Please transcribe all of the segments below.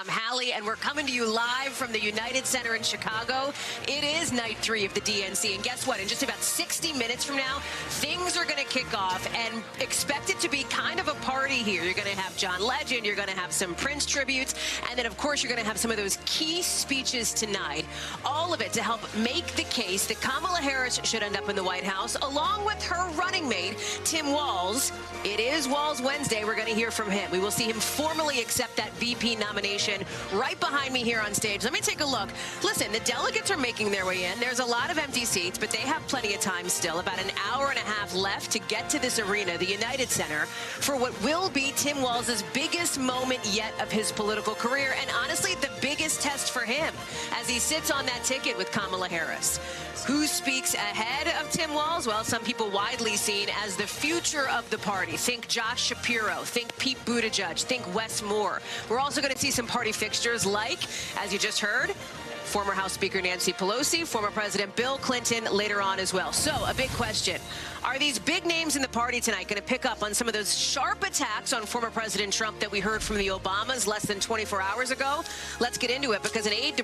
I'm Hallie, and we're coming to you live from the United Center in Chicago. It is night 3 of the DNC, and guess what? In just about 60 minutes from now, things are going to kick off, and expect it to be kind of a party here. You're going to have John Legend, you're going to have some Prince tributes, and then, of course, you're going to have some of those key speeches tonight. All of it to help make the case that Kamala Harris should end up in the White House, along with her running mate, Tim Walz. It is Walz Wednesday. We're going to hear from him. We will see him formally accept that VP nomination right behind me here on stage. Let me take a look. Listen, the delegates are making their way in. There's a lot of empty seats, but they have plenty of time still. About an hour and a half left to get to this arena, the United Center, for what will be Tim Walz's biggest moment yet of his political career, and honestly, the biggest test for him as he sits on that ticket with Kamala Harris. Who speaks ahead of Tim Walz? Well, some people widely seen as the future of the party. Think Josh Shapiro, think Pete Buttigieg, think Wes Moore. We're also going to see some party fixtures like, as you just heard, former House Speaker Nancy Pelosi, former President Bill Clinton later on as well. So, a big question. Are these big names in the party tonight going to pick up on some of those sharp attacks on former President Trump that we heard from the Obamas less than 24 hours ago? Let's get into it, because an aide to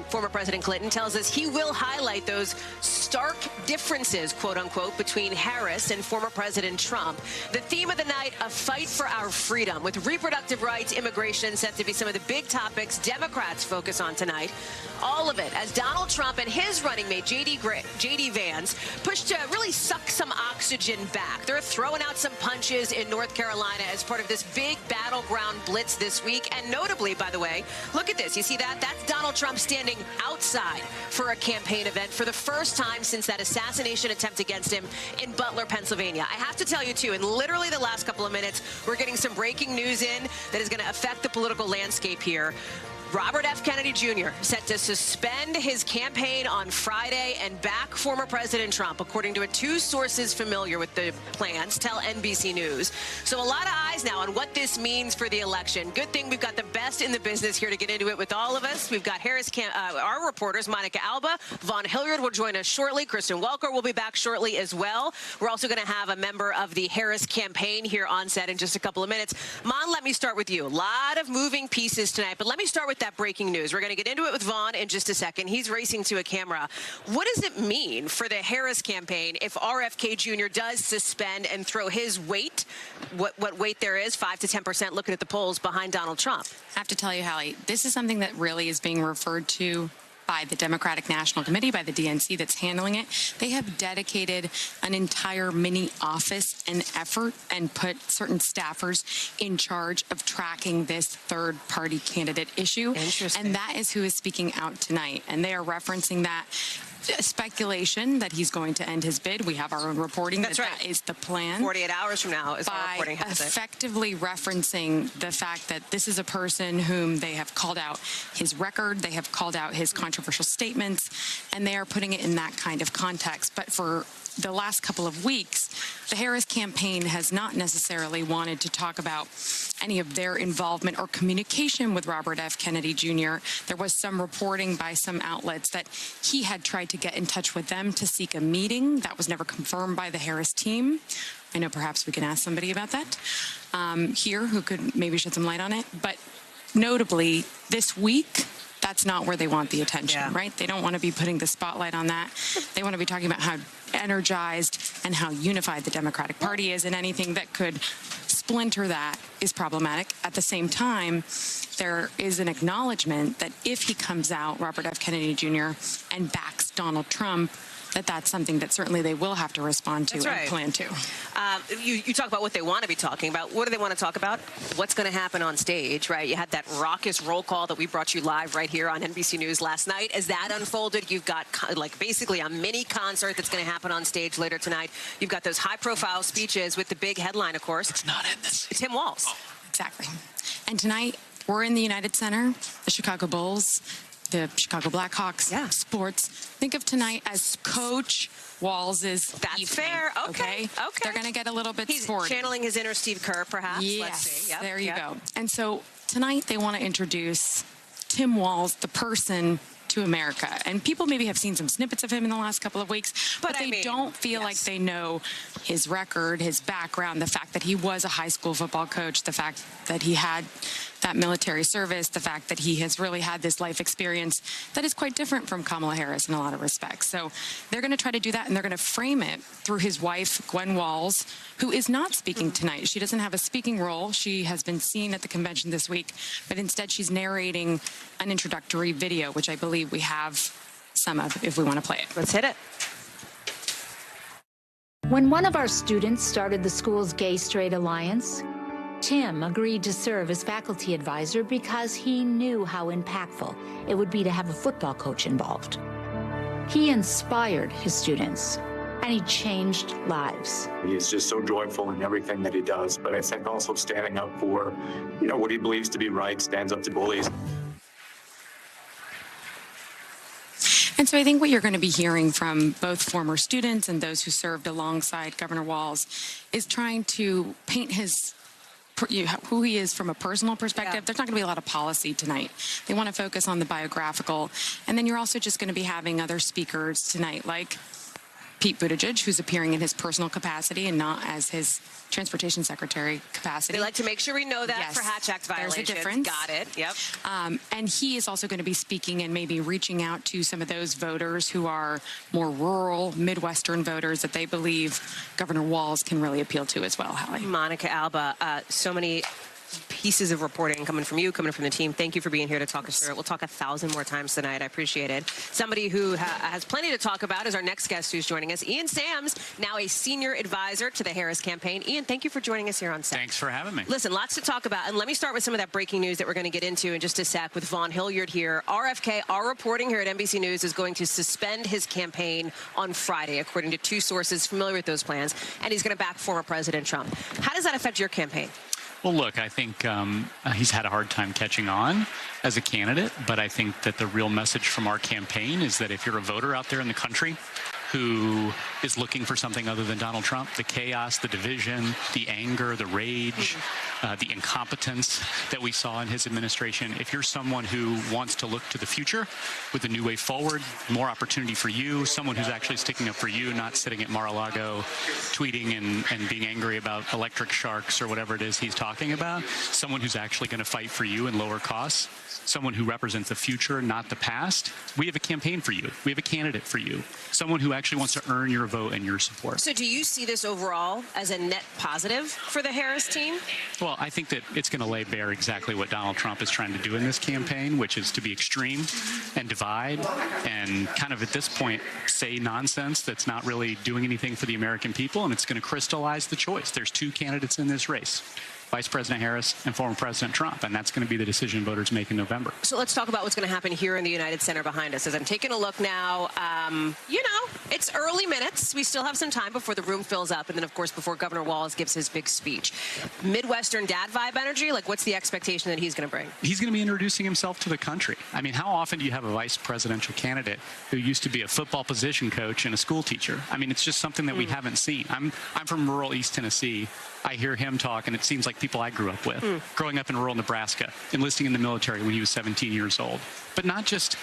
former President Clinton tells us he will highlight those stark differences, quote unquote, between Harris and former President Trump. The theme of the night, a fight for our freedom, with reproductive rights, immigration set to be some of the big topics Democrats focus on tonight. All of it as Donald Trump and his running mate, J.D. Vance, push to really suck some oxygen back. They're throwing out some punches in North Carolina as part of this big battleground blitz this week. And notably, by the way, look at this. You see that? That's Donald Trump standing outside for a campaign event for the first time since that assassination attempt against him in Butler, Pennsylvania. I have to tell you, too, in literally the last couple of minutes, we're getting some breaking news in that is going to affect the political landscape here. Robert F. Kennedy Jr. set to suspend his campaign on Friday and back former President Trump, according to two sources familiar with the plans tell NBC News. So a lot of eyes now on what this means for the election. Good thing we've got the best in the business here to get into it with all of us. We've got our reporters, Monica Alba, Vaughn Hilliard will join us shortly. Kristen Welker will be back shortly as well. We're also going to have a member of the Harris campaign here on set in just a couple of minutes. Mon, let me start with you. A lot of moving pieces tonight, but let me start with that breaking news. We're going to get into it with Vaughn in just a second. He's racing to a camera. What does it mean for the Harris campaign if RFK Jr. does suspend and throw his weight, what weight there is, 5 to 10%, looking at the polls, behind Donald Trump? I have to tell you, Hallie, this is something that really is being referred to by the Democratic National Committee, by the DNC that's handling it. They have dedicated an entire mini office and effort and put certain staffers in charge of tracking this third-party candidate issue. Interesting. And that is who is speaking out tonight. And they are referencing that speculation that he's going to end his bid. We have our own reporting that that is the plan. 48 hours from now is our reporting. By effectively referencing the fact that this is a person whom they have called out his record, they have called out his controversial statements, and they are putting it in that kind of context. But for the last couple of weeks, the Harris campaign has not necessarily wanted to talk about any of their involvement or communication with Robert F. Kennedy Jr. There was some reporting by some outlets that he had tried to get in touch with them to seek a meeting. That was never confirmed by the Harris team. I know perhaps we can ask somebody about that here who could maybe shed some light on it. But notably, this week, that's not where they want the attention, right? They don't want to be putting the spotlight on that. They want to be talking about how energized and how unified the Democratic Party is, and anything that could splinter that is problematic. At the same time, there is an acknowledgement that if he comes out, Robert F. Kennedy Jr., and backs Donald Trump, that's something that certainly they will have to respond to and plan to. You talk about what they want to be talking about. What do they want to talk about? What's going to happen on stage, right? You had that raucous roll call that we brought you live right here on NBC News last night. As that unfolded, you've got like basically a mini concert that's going to happen on stage later tonight. You've got those high-profile speeches with the big headline, of course. It's not in this. Tim Walz. Oh. Exactly. And tonight, we're in the United Center, the Chicago Bulls, the Chicago Blackhawks, sports. Think of tonight as Coach Walz's That's evening, fair. Okay. They're going to get a little bit He's sporty. channeling his inner Steve Kerr, perhaps. Yes, let's see. Yep. There you go. And so tonight they want to introduce Tim Walz, the person, to America. And people maybe have seen some snippets of him in the last couple of weeks, but they don't feel like they know his record, his background, the fact that he was a high school football coach, the fact that he had that military service, the fact that he has really had this life experience that is quite different from Kamala Harris in a lot of respects. So they're going to try to do that, and they're going to frame it through his wife, Gwen Walz, who is not speaking tonight. She doesn't have a speaking role. She has been seen at the convention this week, but instead she's narrating an introductory video, which I believe we have some of if we want to play it. Let's hit it. When one of our students started the school's Gay-Straight Alliance, Tim agreed to serve as faculty advisor because he knew how impactful it would be to have a football coach involved. He inspired his students, and he changed lives. He is just so joyful in everything that he does, but I think also standing up for, what he believes to be right, stands up to bullies. And so I think what you're going to be hearing from both former students and those who served alongside Governor Walz is trying to paint who he is from a personal perspective. Yeah. There's not going to be a lot of policy tonight. They want to focus on the biographical. And then you're also just going to be having other speakers tonight, like Pete Buttigieg, who's appearing in his personal capacity and not as his transportation secretary capacity. They like to make sure we know that for Hatch Act violations. There's a difference. Got it. Yep. And he is also going to be speaking and maybe reaching out to some of those voters who are more rural, Midwestern voters that they believe Governor Walz can really appeal to as well, Hallie. Monica Alba, so many pieces of reporting coming from you, coming from the team. Thank you for being here to talk us through it. We'll talk 1,000 more times tonight. I appreciate it. Somebody who has plenty to talk about is our next guest who's joining us, Ian Sams, now a senior advisor to the Harris campaign. Ian, thank you for joining us here on set. Thanks for having me. Listen, lots to talk about, and let me start with some of that breaking news that we're going to get into in just a sec with Vaughn Hilliard here. RFK, our reporting here at NBC News, is going to suspend his campaign on Friday, according to two sources familiar with those plans, and he's going to back former President Trump. How does that affect your campaign? Well, look, I think he's had a hard time catching on as a candidate, but I think that the real message from our campaign is that if you're a voter out there in the country who is looking for something other than Donald Trump, the chaos, the division, the anger, the rage, the incompetence that we saw in his administration, if you're someone who wants to look to the future with a new way forward, more opportunity for you, someone who's actually sticking up for you, not sitting at Mar-a-Lago tweeting and being angry about electric sharks or whatever it is he's talking about, someone who's actually going to fight for you and lower costs, someone who represents the future, not the past, we have a campaign for you. We have a candidate for you, someone who actually wants to earn your vote and your support. So do you see this overall as a net positive for the Harris team? Well, I think that it's going to lay bare exactly what Donald Trump is trying to do in this campaign, which is to be extreme and divide and kind of at this point say nonsense that's not really doing anything for the American people, and it's going to crystallize the choice. There's two candidates in this race, Vice President Harris and former President Trump, and that's going to be the decision voters make in November. So let's talk about what's going to happen here in the United Center behind us. As I'm taking a look now, it's early minutes. We still have some time before the room fills up, and then, of course, before Governor Walz gives his big speech. Midwestern dad vibe energy, like what's the expectation that he's going to bring? He's going to be introducing himself to the country. I mean, how often do you have a vice presidential candidate who used to be a football position coach and a school teacher? I mean, it's just something that we haven't seen. I'm from rural East Tennessee. I hear him talk, and it seems like people I grew up with, growing up in rural Nebraska, enlisting in the military when he was 17 years old. But not just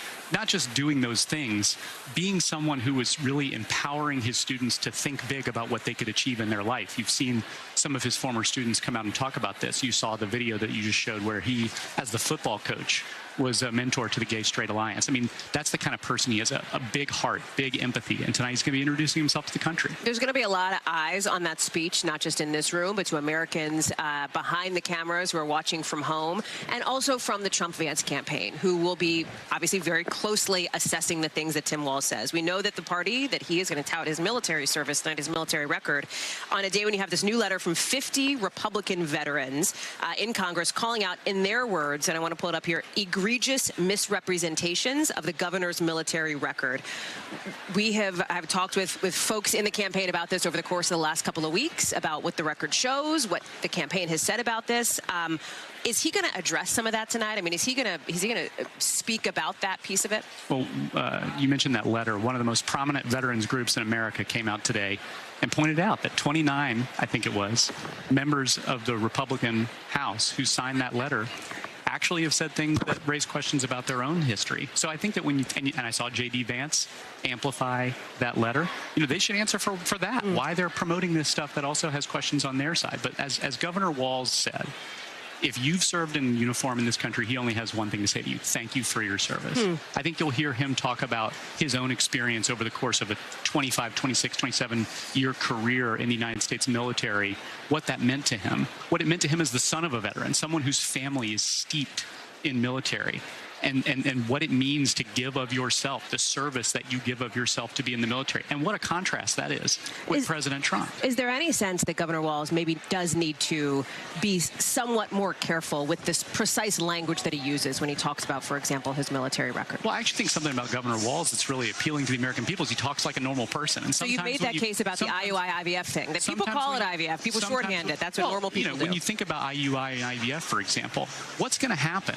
doing those things, being someone who was really empowering his students to think big about what they could achieve in their life. You've seen some of his former students come out and talk about this. You saw the video that you just showed where he, as the football coach, was a mentor to the Gay-Straight Alliance. I mean, that's the kind of person he is, a big heart, big empathy. And tonight he's going to be introducing himself to the country. There's going to be a lot of eyes on that speech, not just in this room, but to Americans behind the cameras who are watching from home, and also from the Trump-Vance campaign, who will be obviously very closely assessing the things that Tim Walz says. We know that the party, that he is going to tout his military service tonight, his military record, on a day when you have this new letter from 50 Republican veterans in Congress calling out, in their words, and I want to pull it up here, egregious misrepresentations of the governor's military record. I've talked with folks in the campaign about this over the course of the last couple of weeks, about what the record shows, what the campaign has said about this. Is he going to address some of that tonight? I mean, is he going to speak about that piece of it? Well, you mentioned that letter. One of the most prominent veterans groups in America came out today and pointed out that 29, I think it was, members of the Republican House who signed that letter actually have said things that raise questions about their own history. So I think that when you, and I saw J.D. Vance amplify that letter, they should answer for that, why they're promoting this stuff that also has questions on their side. But as Governor Walz said, if you've served in uniform in this country, he only has one thing to say to you: thank you for your service. I think you'll hear him talk about his own experience over the course of a 25, 26, 27-year career in the United States military, what that meant to him, what it meant to him as the son of a veteran, someone whose family is steeped in military. And what it means to give of yourself, the service that you give of yourself to be in the military. And what a contrast that is with President Trump. Is there any sense that Governor Walz maybe does need to be somewhat more careful with this precise language that he uses when he talks about, for example, his military record? Well, I actually think something about Governor Walz that's really appealing to the American people is he talks like a normal person. And so you made that case about the IUI-IVF thing, that people call it IVF, people shorthand it. That's what normal people do. When you think about IUI and IVF, for example, what's going to happen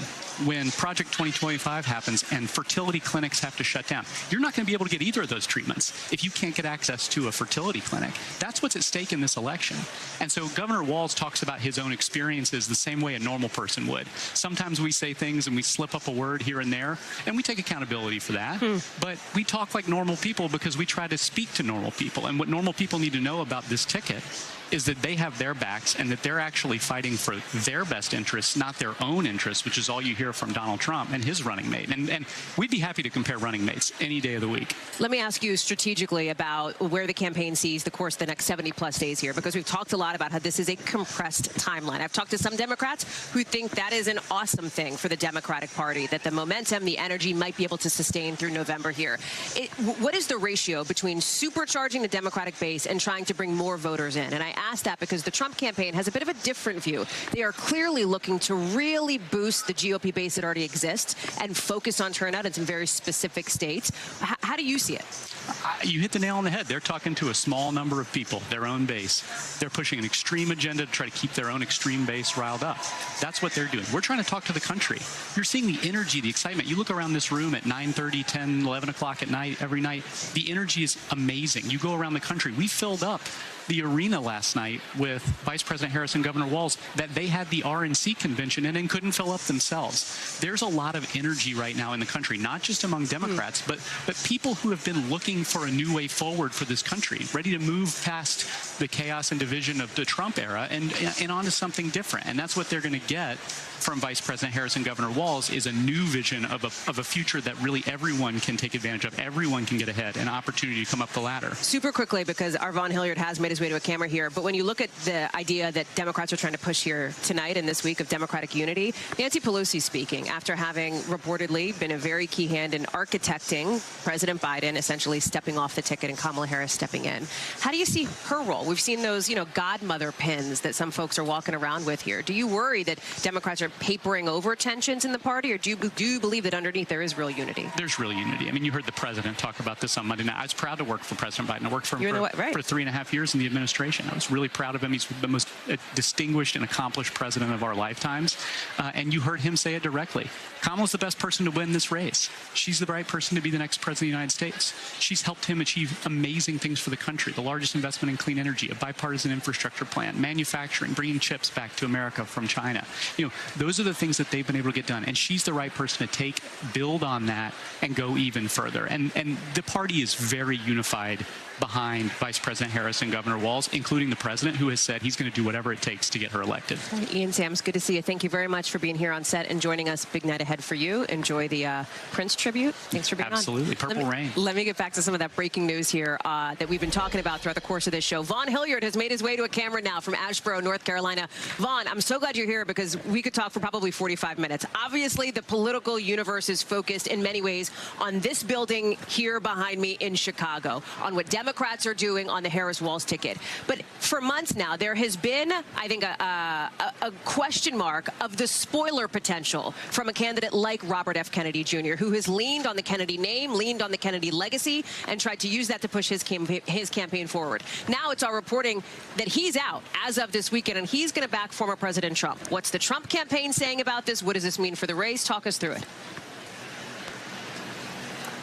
when Project 2025 happens and fertility clinics have to shut down? You're not going to be able to get either of those treatments if you can't get access to a fertility clinic. That's what's at stake in this election. And so Governor Walz talks about his own experiences the same way a normal person would. Sometimes we say things and we slip up a word here and there, and we take accountability for that. But we talk like normal people because we try to speak to normal people. And what normal people need to know about this ticket is that they have their backs and that they're actually fighting for their best interests, not their own interests, which is all you hear from Donald Trump and his running mate. And we'd be happy to compare running mates any day of the week. Let me ask you strategically about where the campaign sees the course of the next 70-plus days here, because we've talked a lot about how this is a compressed timeline. I've talked to some Democrats who think that is an awesome thing for the Democratic Party, that the momentum, the energy might be able to sustain through November here. What is the ratio between supercharging the Democratic base and trying to bring more voters in? And I ask that because the Trump campaign has a bit of a different view. They are clearly looking to really boost the GOP base that already exists and focus on turnout in some very specific states. How do you see it? You hit the nail on the head. They're talking to a small number of people, their own base. They're pushing an extreme agenda to try to keep their own extreme base riled up. That's what they're doing. We're trying to talk to the country. You're seeing the energy, the excitement. You look around this room at 9:30, 10, 11 o'clock at night, every night. The energy is amazing. You go around the country. We filled up the arena last night with Vice President Harris and Governor Walz that they had the RNC convention in and couldn't fill up themselves. There's a lot of energy right now in the country, not just among Democrats, but people who have been looking for a new way forward for this country, ready to move past the chaos and division of the Trump era and onto something different. And that's what they're going to get from Vice President Harris and Governor Walz, is a new vision of a future that really everyone can take advantage of. Everyone can get ahead, an opportunity to come up the ladder. Super quickly, because our Von Hilliard has made his way to a camera here, but when you look at the idea that Democrats are trying to push here tonight and this week of Democratic unity, Nancy Pelosi speaking after having reportedly been a very key hand in architecting President Biden essentially stepping off the ticket and Kamala Harris stepping in. How do you see her role? We've seen those, godmother pins that some folks are walking around with here. Do you worry that Democrats are papering over tensions in the party, or do you believe that underneath there is real unity? There's real unity. I mean, you heard the president talk about this on Monday night. I was proud to work for President Biden. I worked for him for 3.5 years in the administration. I was really proud of him. He's the most distinguished and accomplished president of our lifetimes. And you heard him say it directly. Kamala's the best person to win this race. She's the right person to be the next president of the United States. She's helped him achieve amazing things for the country: the largest investment in clean energy, a bipartisan infrastructure plan, manufacturing, bringing chips back to America from China. Those are the things that they've been able to get done. And she's the right person to build on that and go even further. And the party is very unified behind Vice President Harris and Governor Walz, including the president, who has said he's going to do whatever it takes to get her elected. Ian Sams, good to see you. Thank you very much for being here on set and joining us. Big night ahead for you. Enjoy the Prince tribute. Thanks for being Absolutely. on. Purple rain. Let me get back to some of that breaking news here that we've been talking about throughout the course of this show. Von Hilliard has made his way to a camera now from Asheboro, North Carolina. Von, I'm so glad you're here because we could talk for probably 45 minutes. Obviously, the political universe is focused in many ways on this building here behind me in Chicago, on what Democrats are doing on the Harris-Walz ticket. But for months now, there has been, I think, a question mark of the spoiler potential from a candidate like Robert F. Kennedy Jr., who has leaned on the Kennedy name, leaned on the Kennedy legacy, and tried to use that to push his campaign forward. Now it's our reporting that he's out as of this weekend, and he's going to back former President Trump. What's the Trump campaign saying about this? What does this mean for the race? Talk us through it.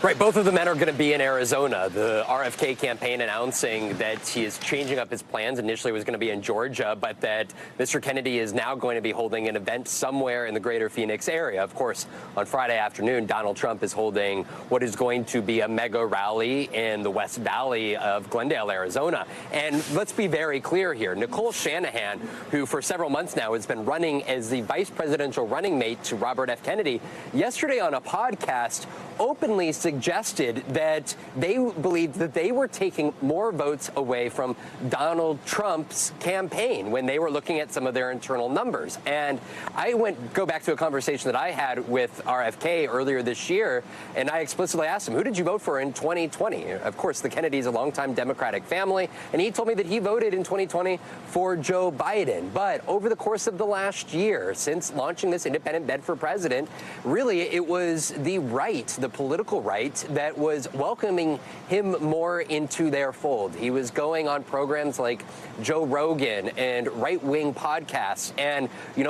Right, both of the men are going to be in Arizona. The RFK campaign announcing that he is changing up his plans. Initially, it was going to be in Georgia, but that Mr. Kennedy is now going to be holding an event somewhere in the greater Phoenix area. Of course, on Friday afternoon, Donald Trump is holding what is going to be a mega rally in the West Valley of Glendale, Arizona. And let's be very clear here. Nicole Shanahan, who for several months now has been running as the vice presidential running mate to Robert F. Kennedy, yesterday on a podcast openly suggested that they believed that they were taking more votes away from Donald Trump's campaign when they were looking at some of their internal numbers. And I go back to a conversation that I had with RFK earlier this year, and I explicitly asked him, who did you vote for in 2020? Of course, the Kennedys a longtime Democratic family, and he told me that he voted in 2020 for Joe Biden. But over the course of the last year, since launching this independent bid for president, really it was the right, the political right, that was welcoming him more into their fold. He was going on programs like Joe Rogan and right-wing podcasts and,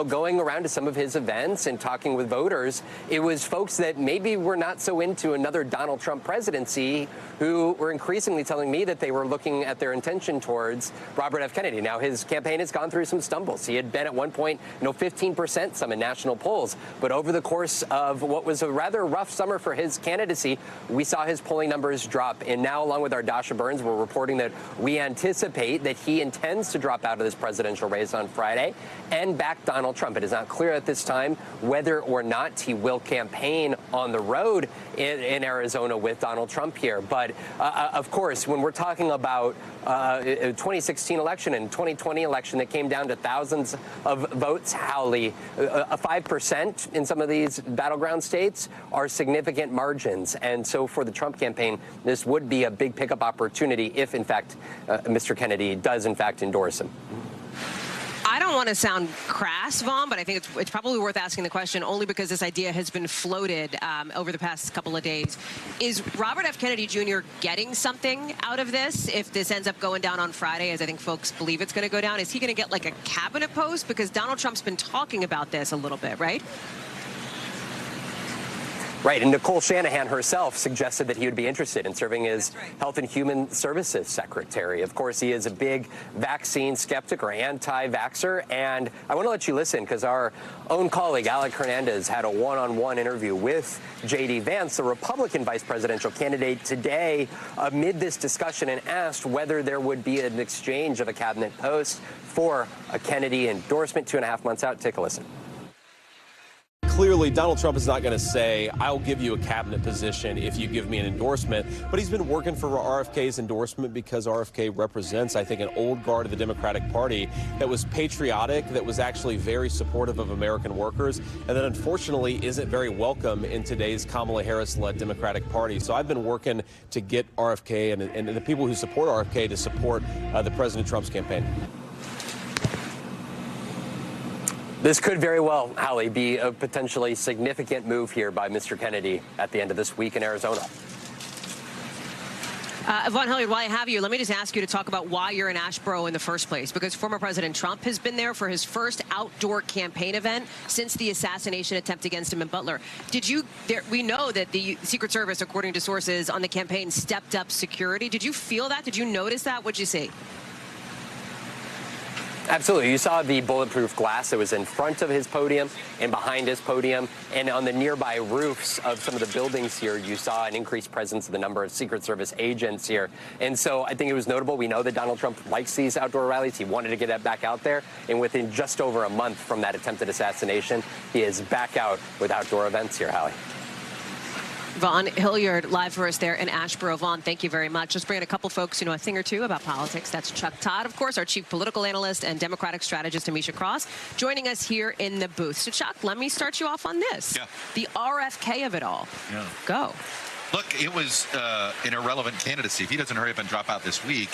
going around to some of his events and talking with voters. It was folks that maybe were not so into another Donald Trump presidency who were increasingly telling me that they were looking at their intention towards Robert F. Kennedy. Now, his campaign has gone through some stumbles. He had been at one point, 15%, some in national polls. But over the course of what was a rather rough summer for his candidacy, we saw his polling numbers drop. And now, along with our Dasha Burns, we're reporting that we anticipate that he intends to drop out of this presidential race on Friday and back Donald Trump. It is not clear at this time whether or not he will campaign on the road in Arizona with Donald Trump here. But of course, when we're talking about a 2016 election and 2020 election that came down to thousands of votes, Hallie, a 5% in some of these battleground states are significant margins. And so for the Trump campaign, this would be a big pickup opportunity if, in fact, Mr. Kennedy does, in fact, endorse him. I don't want to sound crass, Vaughn, but I think it's probably worth asking the question only because this idea has been floated over the past couple of days. Is Robert F. Kennedy Jr. getting something out of this if this ends up going down on Friday, as I think folks believe it's going to go down? Is he going to get like a cabinet post? Because Donald Trump's been talking about this a little bit, right? Right, and Nicole Shanahan herself suggested that he would be interested in serving as Health and Human Services Secretary. Of course, he is a big vaccine skeptic or anti-vaxxer, and I want to let you listen because our own colleague, Alec Hernandez, had a one-on-one interview with J.D. Vance, the Republican vice presidential candidate, today amid this discussion and asked whether there would be an exchange of a cabinet post for a Kennedy endorsement 2.5 months out. Take a listen. Clearly, Donald Trump is not going to say, I'll give you a cabinet position if you give me an endorsement. But he's been working for RFK's endorsement because RFK represents, I think, an old guard of the Democratic Party that was patriotic, that was actually very supportive of American workers, and that unfortunately isn't very welcome in today's Kamala Harris-led Democratic Party. So I've been working to get RFK and the people who support RFK to support the President Trump's campaign. This could very well, Hallie, be a potentially significant move here by Mr. Kennedy at the end of this week in Arizona. Von Hilliard, while I have you, let me just ask you to talk about why you're in Asheboro in the first place, because former President Trump has been there for his first outdoor campaign event since the assassination attempt against him in Butler. We know that the Secret Service, according to sources on the campaign, stepped up security. Did you feel that? Did you notice that? What'd you see? Absolutely. You saw the bulletproof glass that was in front of his podium and behind his podium. And on the nearby roofs of some of the buildings here, you saw an increased presence of the number of Secret Service agents here. And so I think it was notable. We know that Donald Trump likes these outdoor rallies. He wanted to get that back out there. And within just over a month from that attempted assassination, he is back out with outdoor events here, Hallie. Von Hilliard, live for us there in Asheboro. Vaughn, thank you very much. Let's bring in a couple folks who know a thing or two about politics. That's Chuck Todd, of course, our chief political analyst, and Democratic strategist Amisha Cross, joining us here in the booth. So, Chuck, let me start you off on this. Yeah. The RFK of it all. Yeah. Go. Look, it was an irrelevant candidacy. If he doesn't hurry up and drop out this week,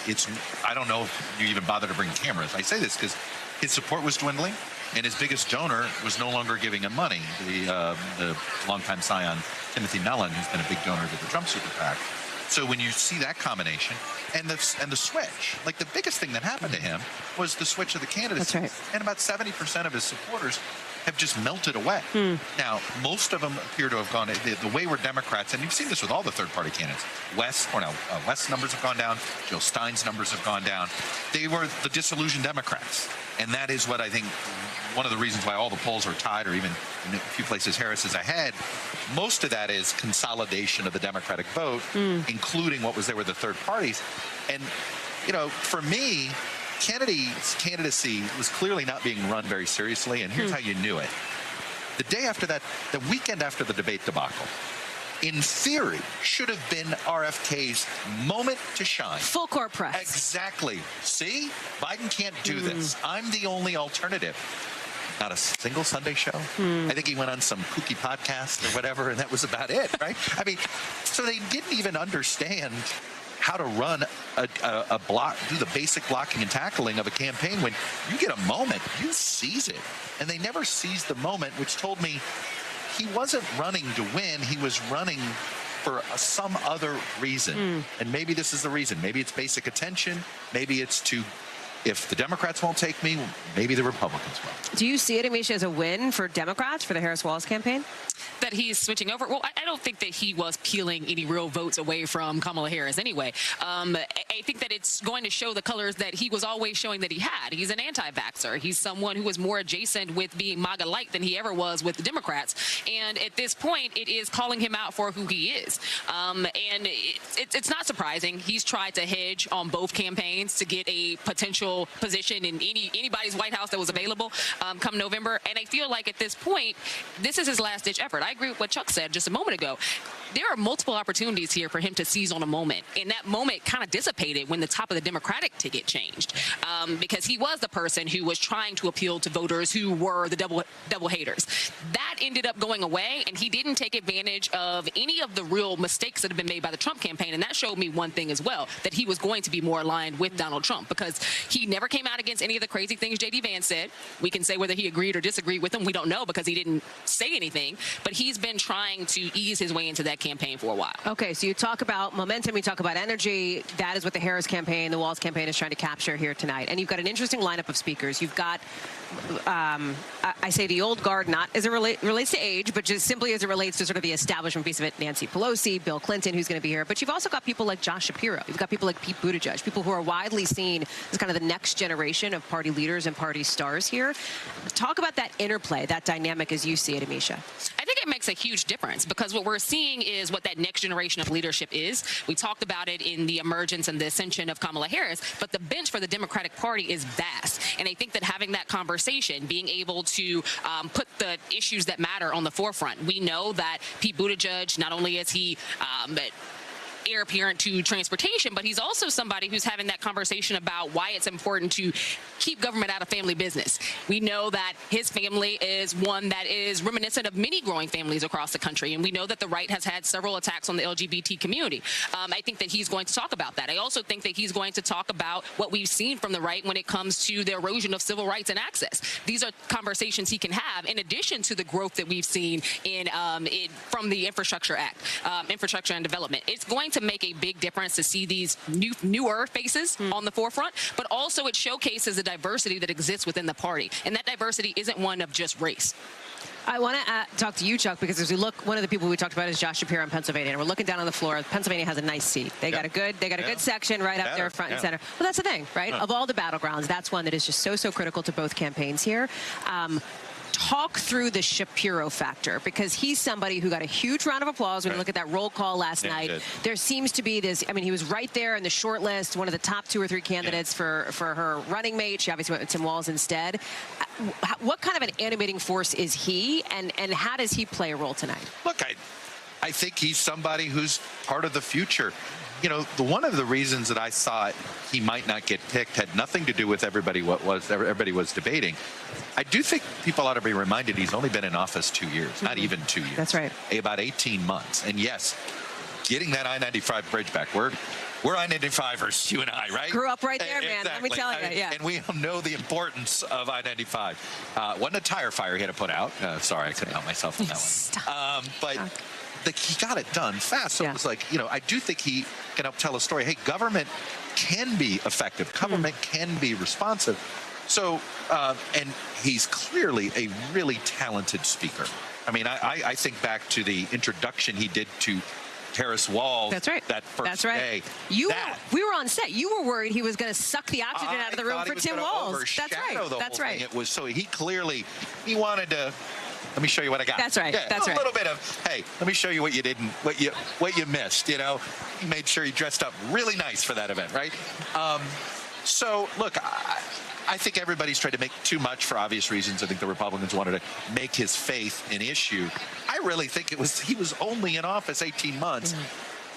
I don't know if you even bother to bring cameras. I say this because his support was dwindling, and his biggest donor was no longer giving him money. The longtime scion, Timothy Mellon, who's been a big donor to the Trump super PAC. So when you see that combination and the switch, like the biggest thing that happened to him was the switch of the candidacy. That's right. And about 70% of his supporters have just melted away. Now, most of them appear to have gone the wayward Democrats, and you've seen this with all the third-party candidates. West's numbers have gone down. Jill Stein's numbers have gone down. They were the disillusioned Democrats, and that is what I think one of the reasons why all the polls are tied, or even in a few places Harris is ahead. Most of that is consolidation of the Democratic vote, including what was there with the third parties. And, you know, for me, Kennedy's candidacy was clearly not being run very seriously, and here's how you knew it. The day after that, the weekend after the debate debacle, in theory, should have been RFK's moment to shine. Full court press. Exactly. See? Biden can't do this. I'm the only alternative. Not a single Sunday show. I think he went on some kooky podcast or whatever, and that was about it, right? I mean, so they didn't even understand how to run a block, do the basic blocking and tackling of a campaign. When you get a moment, you seize it. And they never seized the moment, which told me he wasn't running to win. He was running for some other reason. And maybe this is the reason. Maybe it's basic attention. Maybe it's to, if the Democrats won't take me, maybe the Republicans will. Do you see it, Amisha, as a win for Democrats for the Harris-Walz campaign? That he's switching over? Well, I don't think that he was peeling any real votes away from Kamala Harris anyway. I think that it's going to show the colors that he was always showing that he had. He's an anti-vaxxer. He's someone who was more adjacent with being MAGA-like than he ever was with the Democrats. And at this point, it is calling him out for who he is. And it's not surprising. He's tried to hedge on both campaigns to get a potential position in anybody's White House that was available come November. And I feel like at this point, this is his last-ditch effort. I agree with what Chuck said just a moment ago. There are multiple opportunities here for him to seize on a moment, and that moment kind of dissipated when the top of the Democratic ticket changed, because he was the person who was trying to appeal to voters who were the double haters. That ended up going away, and he didn't take advantage of any of the real mistakes that have been made by the Trump campaign, and that showed me one thing as well, that he was going to be more aligned with Donald Trump, because he never came out against any of the crazy things J.D. Vance said. We can say whether he agreed or disagreed with him. We don't know, because he didn't say anything, but he's been trying to ease his way into that campaign for a while. Okay, so you talk about momentum, you talk about energy. That is what the Harris campaign, the Walz campaign is trying to capture here tonight. And you've got an interesting lineup of speakers. You've got, I say the old guard, not as it relates to age, but just simply as it relates to sort of the establishment piece of it. Nancy Pelosi, Bill Clinton, who's going to be here. But you've also got people like Josh Shapiro. You've got people like Pete Buttigieg, people who are widely seen as kind of the next generation of party leaders and party stars here. Talk about that interplay, that dynamic as you see it, Amisha. I think it makes a huge difference, because what we're seeing is what that next generation of leadership is. We talked about it in the emergence and the ascension of Kamala Harris, but the bench for the Democratic Party is vast. And I think that having that conversation, being able to put the issues that matter on the forefront. We know that Pete Buttigieg, not only is he heir apparent to transportation, but he's also somebody who's having that conversation about why it's important to keep government out of family business. We know that his family is one that is reminiscent of many growing families across the country, and we know that the right has had several attacks on the LGBT community. I think that he's going to talk about that. I also think that he's going to talk about what we've seen from the right when it comes to the erosion of civil rights and access. These are conversations he can have in addition to the growth that we've seen from the Infrastructure Act, Infrastructure and Development. It's going to make a big difference to see these newer faces on the forefront, but also it showcases the diversity that exists within the party, and that diversity isn't one of just race. I want to talk to you, Chuck, because as we look, one of the people we talked about is Josh Shapiro in Pennsylvania, and we're looking down on the floor. Pennsylvania has a nice seat. They got a good section right up there front and center. Well, that's the thing, right? Of all the battlegrounds, that's one that is just so critical to both campaigns here. Talk through the Shapiro factor, because he's somebody who got a huge round of applause when you look at that roll call last night. There seems to be this, I mean, he was right there in the short list, one of the top 2 or 3 candidates for her running mate. She obviously went with Tim Walz instead. What kind of an animating force is he, and how does he play a role tonight? Look, I think he's somebody who's part of the future. You know, one of the reasons that I thought he might not get picked had nothing to do with everybody was debating. I do think people ought to be reminded he's only been in office 2 years, not even 2 years. That's right. About 18 months. And yes, getting that I-95 bridge back, we're I-95ers, you and I, right? Grew up right there, man. Let me tell you, yeah. And we know the importance of I-95. Wasn't a tire fire he had to put out. Sorry, I couldn't help myself on that one. But he got it done fast. So it was like, you know, I do think he can help tell a story. Hey, government can be effective. Government can be responsive. So, and he's clearly a really talented speaker. I mean, I think back to the introduction he did to Terrace Walz. That's right. That first day. We were on set. You were worried he was going to suck the oxygen out of the room for Tim Walz. That's right. That's right. It was so he wanted to. Let me show you what I got. That's right. Yeah, That's right. A little bit of, hey, let me show you what you didn't, what you missed. You know, he made sure he dressed up really nice for that event, right? So look, I think everybody's tried to make too much for obvious reasons. I think the Republicans wanted to make his faith an issue. I really think he was only in office 18 months.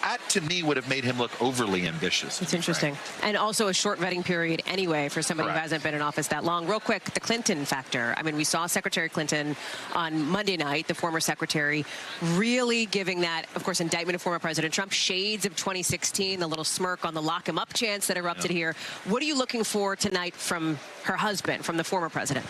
That, to me, would have made him look overly ambitious. It's interesting. And also a short vetting period anyway for somebody who hasn't been in office that long. Real quick, the Clinton factor. I mean, we saw Secretary Clinton on Monday night, the former secretary, really giving that, of course, indictment of former President Trump, shades of 2016, the little smirk on the lock him up chants that erupted here. What are you looking for tonight from her husband, from the former president?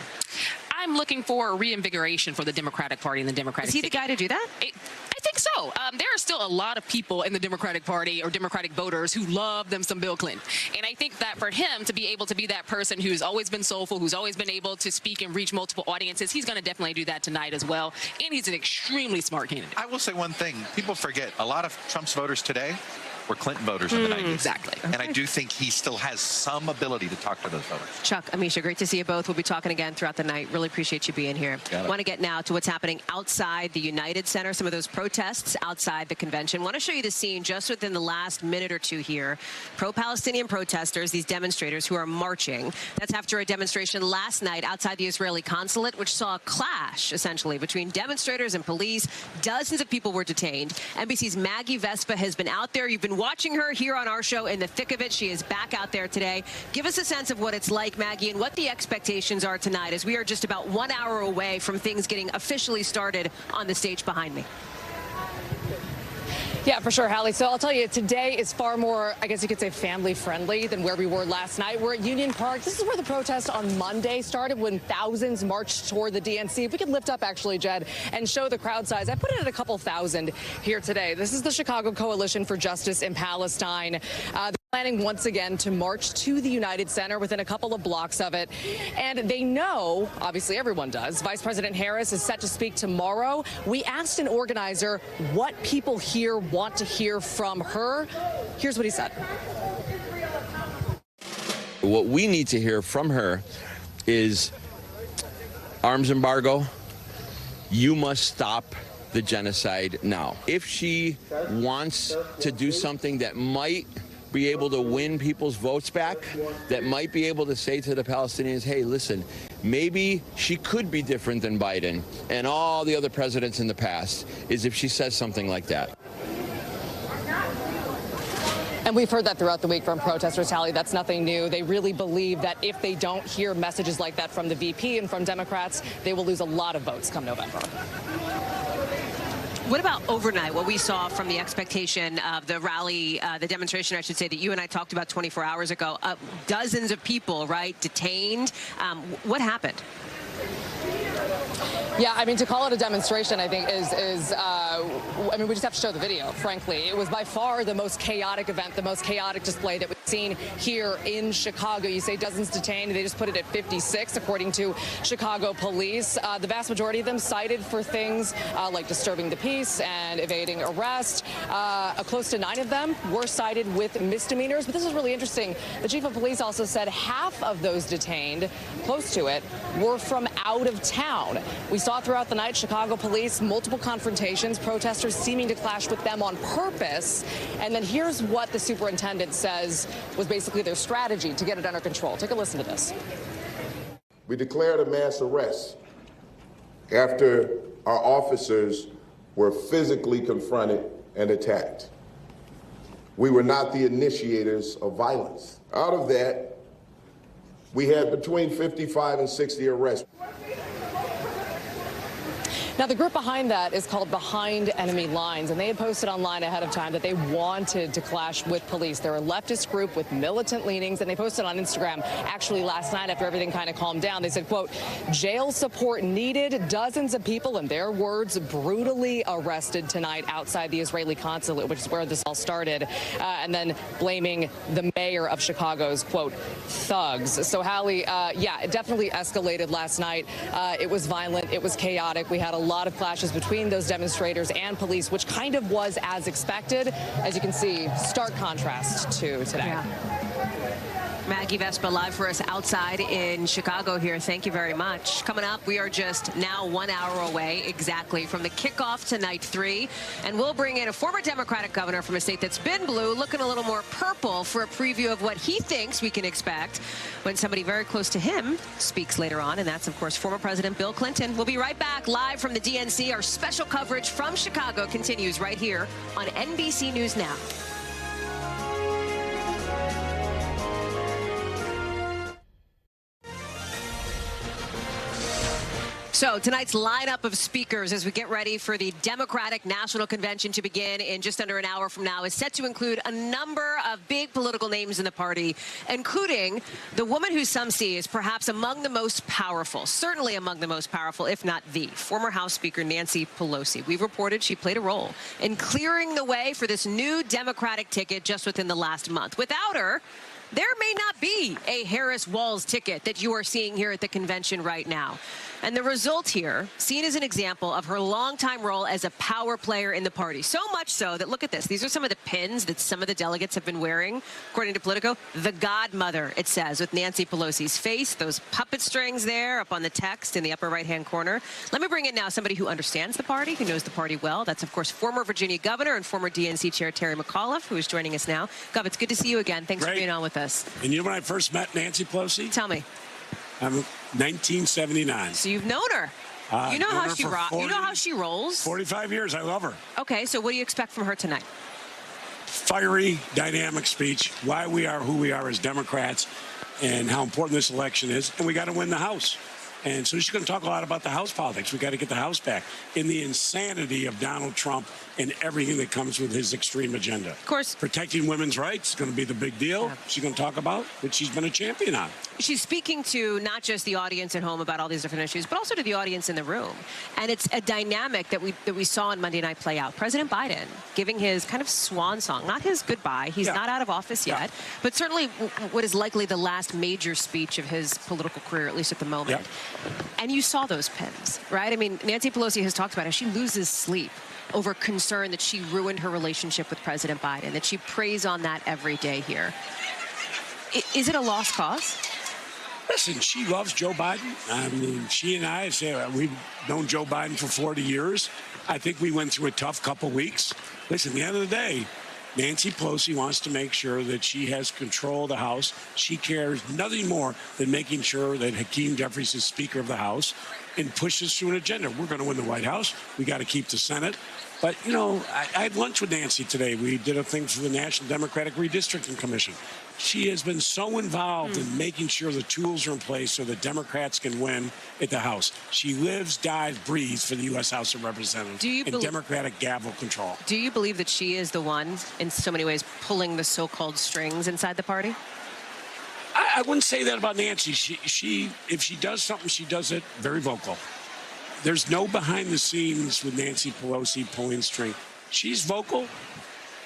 I'm looking for a reinvigoration for the Democratic Party and the Democratic ticket. Is he the guy to do that? I think so. There are still a lot of people in the Democratic Party or Democratic voters who love them some Bill Clinton. And I think that for him to be able to be that person who's always been soulful, who's always been able to speak and reach multiple audiences, he's going to definitely do that tonight as well. And he's an extremely smart candidate. I will say one thing. People forget a lot of Trump's voters today were Clinton voters in the 90s. Exactly. And I do think he still has some ability to talk to those voters. Chuck, Amisha, great to see you both. We'll be talking again throughout the night. Really appreciate you being here. Want to get now to what's happening outside the United Center, some of those protests outside the convention. Want to show you the scene just within the last minute or two here. Pro-Palestinian protesters, these demonstrators who are marching. That's after a demonstration last night outside the Israeli consulate, which saw a clash, essentially, between demonstrators and police. Dozens of people were detained. NBC's Maggie Vespa has been out there. You've been watching her here on our show in the thick of it. She is back out there today. Give us a sense of what it's like, Maggie, and what the expectations are tonight, as we are just about 1 hour away from things getting officially started on the stage behind me. Yeah, for sure, Hallie. So I'll tell you, today is far more, I guess you could say, family-friendly than where we were last night. We're at Union Park. This is where the protest on Monday started, when thousands marched toward the DNC. If we could lift up, actually, Jed, and show the crowd size. I put it at a couple thousand here today. This is the Chicago Coalition for Justice in Palestine. They're planning once again to march to the United Center within a couple of blocks of it. And they know, obviously everyone does, Vice President Harris is set to speak tomorrow. We asked an organizer what people here want to hear from her. Here's what he said. What we need to hear from her is arms embargo. You must stop the genocide now. If she wants to do something that might be able to win people's votes back, that might be able to say to the Palestinians, hey, listen, maybe she could be different than Biden and all the other presidents in the past, is if she says something like that. And we've heard that throughout the week from protesters, Hallie. That's nothing new. They really believe that if they don't hear messages like that from the VP and from Democrats, they will lose a lot of votes come November. What about overnight, what we saw from the expectation of the rally, the demonstration, I should say, that you and I talked about 24 hours ago? Dozens of people, right, detained. What happened? Yeah, I mean, to call it a demonstration, I think, I mean, we just have to show the video, frankly. It was by far the most chaotic event, the most chaotic display that we've seen here in Chicago. You say dozens detained. They just put it at 56, according to Chicago police. The vast majority of them cited for things like disturbing the peace and evading arrest. Close to 9 of them were cited with misdemeanors. But this is really interesting. The chief of police also said half of those detained, close to it, were from out of town. We saw throughout the night Chicago police, multiple confrontations, protesters seeming to clash with them on purpose. And then here's what the superintendent says was basically their strategy to get it under control. Take a listen to this. We declared a mass arrest after our officers were physically confronted and attacked. We were not the initiators of violence. Out of that, we had between 55 and 60 arrests. Now, the group behind that is called Behind Enemy Lines, and they had posted online ahead of time that they wanted to clash with police. They're a leftist group with militant leanings, and they posted on Instagram actually last night after everything kind of calmed down. They said, quote, jail support needed. Dozens of people, in their words, brutally arrested tonight outside the Israeli consulate, which is where this all started, and then blaming the mayor of Chicago's, quote, thugs. So, Hallie, yeah, it definitely escalated last night. It was violent. It was chaotic. We had a lot of clashes between those demonstrators and police, which kind of was as expected. As you can see, stark contrast to today. Yeah. Maggie Vespa live for us outside in Chicago here. Thank you very much. Coming up, we are just now 1 hour away exactly from the kickoff to night 3. And we'll bring in a former Democratic governor from a state that's been blue, looking a little more purple, for a preview of what he thinks we can expect when somebody very close to him speaks later on. And that's, of course, former President Bill Clinton. We'll be right back live from the DNC. Our special coverage from Chicago continues right here on NBC News Now. So tonight's lineup of speakers as we get ready for the Democratic National Convention to begin in just under an hour from now is set to include a number of big political names in the party, including the woman who some see is perhaps among the most powerful, certainly among the most powerful, if not the former House Speaker Nancy Pelosi. We've reported she played a role in clearing the way for this new Democratic ticket just within the last month. Without her, there may not be a Harris-Walz ticket that you are seeing here at the convention right now. And the result here, seen as an example of her longtime role as a power player in the party. So much so that, look at this, these are some of the pins that some of the delegates have been wearing. According to Politico, the godmother, it says, with Nancy Pelosi's face, those puppet strings there up on the text in the upper right-hand corner. Let me bring in now somebody who understands the party, who knows the party well. That's, of course, former Virginia governor and former DNC chair Terry McAuliffe, who is joining us now. Gov, it's good to see you again. Thanks for being on with us. And you know when I first met Nancy Pelosi? Tell me. 1979. So you've known her. You know how she rocks. You know how she rolls. 45 years. I love her. Okay, so what do you expect from her tonight? Fiery, dynamic speech. Why we are who we are as Democrats, and how important this election is, and we got to win the House. And so she's going to talk a lot about the House politics. We got to get the House back in the insanity of Donald Trump and everything that comes with his extreme agenda. Of course. Protecting women's rights is going to be the big deal. Yeah. She's going to talk about that she's been a champion on. She's speaking to not just the audience at home about all these different issues, but also to the audience in the room. And it's a dynamic that we saw on Monday night play out. President Biden giving his kind of swan song, not his goodbye. He's not out of office yet, but certainly what is likely the last major speech of his political career, at least at the moment. And you saw those pins, right? I mean, Nancy Pelosi has talked about how she loses sleep over concern that she ruined her relationship with President Biden, that she preys on that every day here. Is it a lost cause? Listen, she loves Joe Biden. I mean, she and I say we've known Joe Biden for 40 years. I think we went through a tough couple weeks. Listen, at the end of the day, Nancy Pelosi wants to make sure that she has control of the House. She cares nothing more than making sure that Hakeem Jeffries is Speaker of the House and pushes through an agenda. We're going to win the White House. We got to keep the Senate. But, you know, I had lunch with Nancy today. We did a thing for the National Democratic Redistricting Commission. She has been so involved in making sure the tools are in place so that Democrats can win at the House. She lives, dies, breathes for the U.S. House of Representatives and Democratic gavel control. Do you believe that she is the one, in so many ways, pulling the so-called strings inside the party? I wouldn't say that about Nancy. If she does something, she does it very vocal. There's no behind the scenes with Nancy Pelosi pulling string. She's vocal.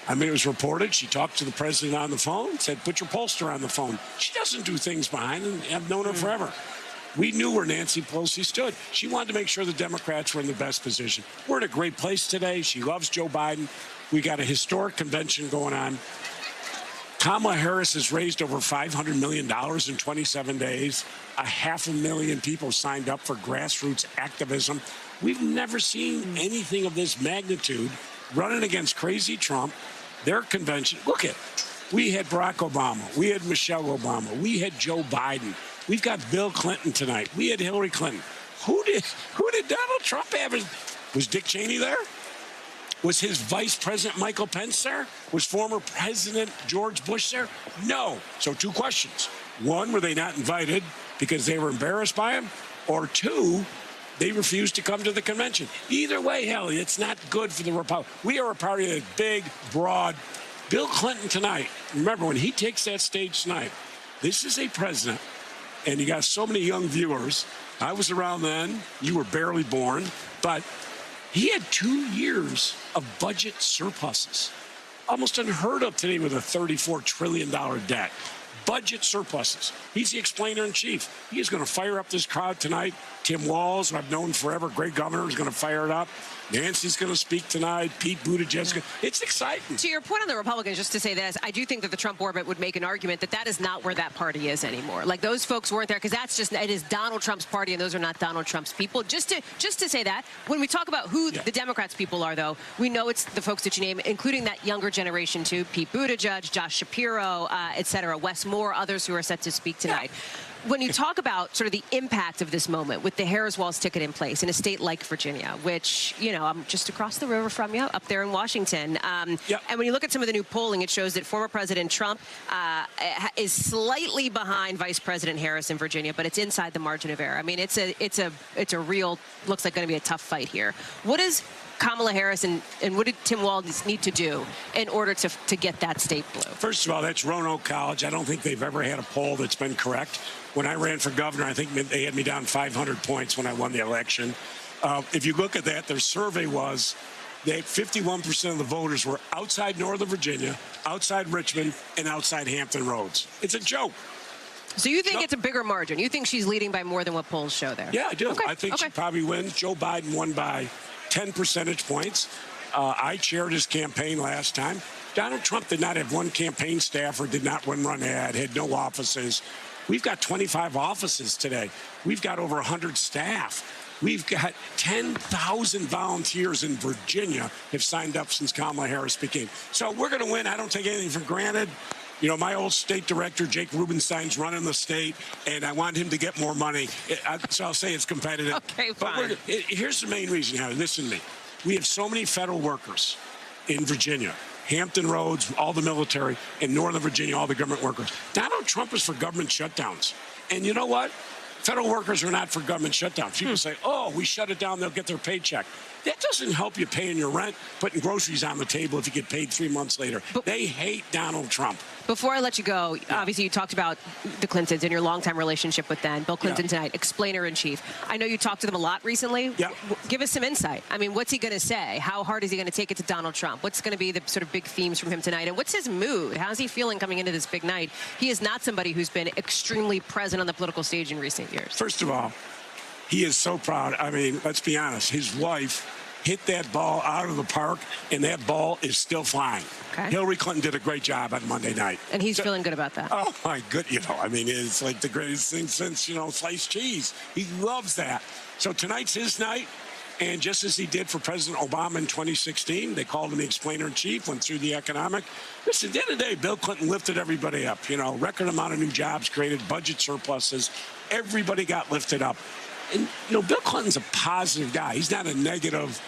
I mean, it was reported she talked to the president on the phone, said, put your pollster on the phone. She doesn't do things behind them. I've known her forever. We knew where Nancy Pelosi stood. She wanted to make sure the Democrats were in the best position. We're in a great place today. She loves Joe Biden. We got a historic convention going on. Kamala Harris has raised over $500 million in 27 days. 500,000 people signed up for grassroots activism. We've never seen anything of this magnitude running against crazy Trump. Their convention, look at, we had Barack Obama. We had Michelle Obama. We had Joe Biden. We've got Bill Clinton tonight. We had Hillary Clinton. Who did Donald Trump have? Was Dick Cheney there? Was his vice president Michael Pence there? Was former President George Bush there? No. So 2 questions. 1, were they not invited because they were embarrassed by him? Or 2, They refused to come to the convention. Either way, Hallie, it's not good for the Republic. We are a party that's big, broad. Bill Clinton tonight, remember, when he takes that stage tonight, this is a president, and you got so many young viewers. I was around then. You were barely born. But he had 2 years of budget surpluses. Almost unheard of today with a $34 trillion debt. Budget surpluses. He's the explainer in chief. He is going to fire up this crowd tonight. Tim Walz, who I've known forever, great governor, is going to fire it up. Nancy's going to speak tonight. Pete Buttigieg. It's exciting. To your point on the Republicans, just to say this, I do think that the Trump orbit would make an argument that that is not where that party is anymore. Like, those folks weren't there because that's just, it is Donald Trump's party, and those are not Donald Trump's people. Just to say that, when we talk about who the Democrats' people are, though, we know it's the folks that you name, including that younger generation too: Pete Buttigieg, Josh Shapiro, et cetera, Wes Moore, others who are set to speak tonight. When you talk about sort of the impact of this moment with the Harris-Walz ticket in place in a state like Virginia, which, you know, I'm just across the river from you, up there in Washington. And when you look at some of the new polling, it shows that former President Trump is slightly behind Vice President Harris in Virginia, but it's inside the margin of error. I mean, it's a real, looks like going to be a tough fight here. What is Kamala Harris and what did Tim Walz need to do in order to get that state blue? First of all, that's Roanoke College. I don't think they've ever had a poll that's been correct. When I ran for governor, I think they had me down 500 points when I won the election. If you look at that, their survey was that 51% of the voters were outside Northern Virginia, outside Richmond, and outside Hampton Roads. It's a joke. So you think it's a bigger margin? You think she's leading by more than what polls show there? Yeah, I do. Okay. I think she probably wins. Joe Biden won by 10 percentage points. I chaired his campaign last time. Donald Trump did not have one campaign staffer, did not run ad, had no offices. We've got 25 offices today. We've got over 100 staff. We've got 10,000 volunteers in Virginia have signed up since Kamala Harris became. So we're going to win. I don't take anything for granted. You know, my old state director, Jake Rubenstein's running the state, and I want him to get more money. So I'll say it's competitive. Okay, fine. But here's the main reason, Hallie. Listen to me. We have so many federal workers in Virginia. Hampton Roads, all the military, in Northern Virginia, all the government workers. Donald Trump is for government shutdowns. And you know what? Federal workers are not for government shutdowns. People say, oh, we shut it down, they'll get their paycheck. That doesn't help you paying your rent, putting groceries on the table if you get paid 3 months later. They hate Donald Trump. Before I let you go, obviously you talked about the Clintons and your longtime relationship with them. Bill Clinton tonight, explainer-in-chief. I know you talked to them a lot recently. Give us some insight. I mean, what's he going to say? How hard is he going to take it to Donald Trump? What's going to be the sort of big themes from him tonight? And what's his mood? How's he feeling coming into this big night? He is not somebody who's been extremely present on the political stage in recent years. First of all, he is so proud. I mean, let's be honest. His wife hit that ball out of the park, and that ball is still flying. Okay. Hillary Clinton did a great job on Monday night. And he's feeling good about that. Oh, my good. You know, I mean, it's like the greatest thing since, you know, sliced cheese. He loves that. So tonight's his night. And just as he did for President Obama in 2016, they called him the explainer-in-chief, went through the economic. Listen, at the end of the day, Bill Clinton lifted everybody up. You know, record amount of new jobs created, budget surpluses. Everybody got lifted up. And, you know, Bill Clinton's a positive guy. He's not a negative.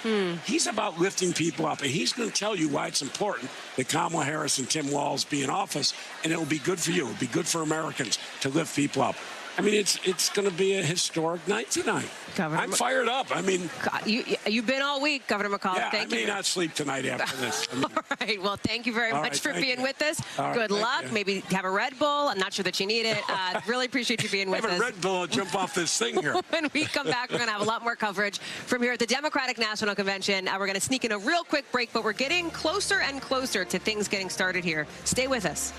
He's about lifting people up. And he's going to tell you why it's important that Kamala Harris and Tim Walz be in office. And it will be good for you. It will be good for Americans to lift people up. I mean, it's going to be a historic night tonight. Governor, I'm fired up. I mean, you've been all week, Governor McCall. Yeah, thank you. I may not sleep tonight after this. I mean, all right. Well, thank you very much for being with us. Good luck. Maybe have a Red Bull. I'm not sure that you need it. Really appreciate you being with us. Have a Red Bull and jump off this thing here. When we come back, we're going to have a lot more coverage from here at the Democratic National Convention. We're going to sneak in a real quick break, but we're getting closer and closer to things getting started here. Stay with us.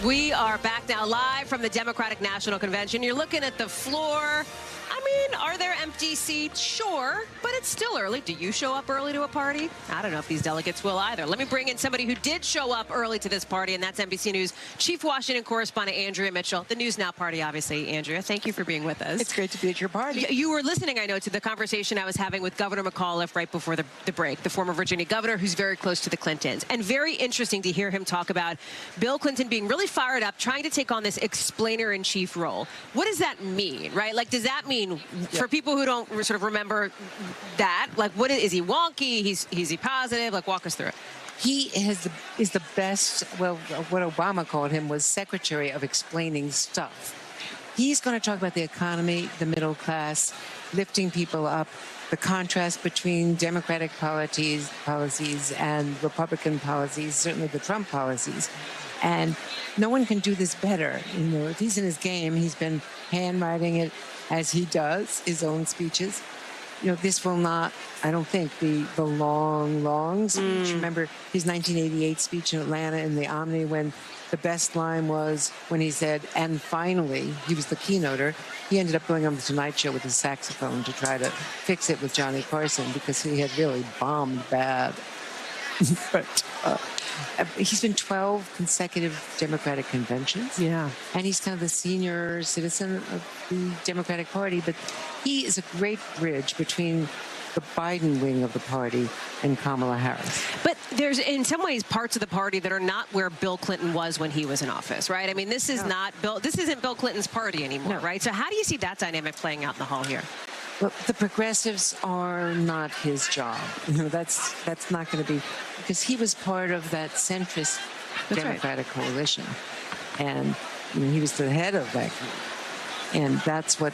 We are back now live from the Democratic National Convention. You're looking at the floor. I mean, are there empty seats? Sure, but it's still early. Do you show up early to a party? I don't know if these delegates will either. Let me bring in somebody who did show up early to this party, and that's NBC News Chief Washington Correspondent Andrea Mitchell. The News Now party, obviously. Andrea, thank you for being with us. It's great to be at your party. You were listening, I know, to the conversation I was having with Governor McAuliffe right before the break, the former Virginia governor who's very close to the Clintons. And very interesting to hear him talk about Bill Clinton being really fired up, trying to take on this explainer-in-chief role. What does that mean, right? Like, does that mean, for people who don't sort of remember that, like, what is he wonky? Is he positive? Like, walk us through it. He is the best, well, what Obama called him was secretary of explaining stuff. He's going to talk about the economy, the middle class, lifting people up, the contrast between Democratic policies and Republican policies, certainly the Trump policies. And no one can do this better. You know, if he's in his game, he's been handwriting it as he does his own speeches. You know, this will not, I don't think, be the long speech. Remember his 1988 speech in Atlanta in the Omni when the best line was when he said, and finally, he was the keynoter. He ended up going on the Tonight Show with his saxophone to try to fix it with Johnny Carson because he had really bombed bad. But he's been 12 consecutive Democratic conventions. Yeah. And he's kind of the senior citizen of the Democratic Party. But he is a great bridge between the Biden wing of the party and Kamala Harris. But there's, in some ways, parts of the party that are not where Bill Clinton was when he was in office, right? I mean, this is this isn't Bill Clinton's party anymore, right? So how do you see that dynamic playing out in the hall here? Well, the progressives are not his job. You know, that's not going to be, because he was part of that centrist Democratic coalition. And you know, he was the head of that group. And that's what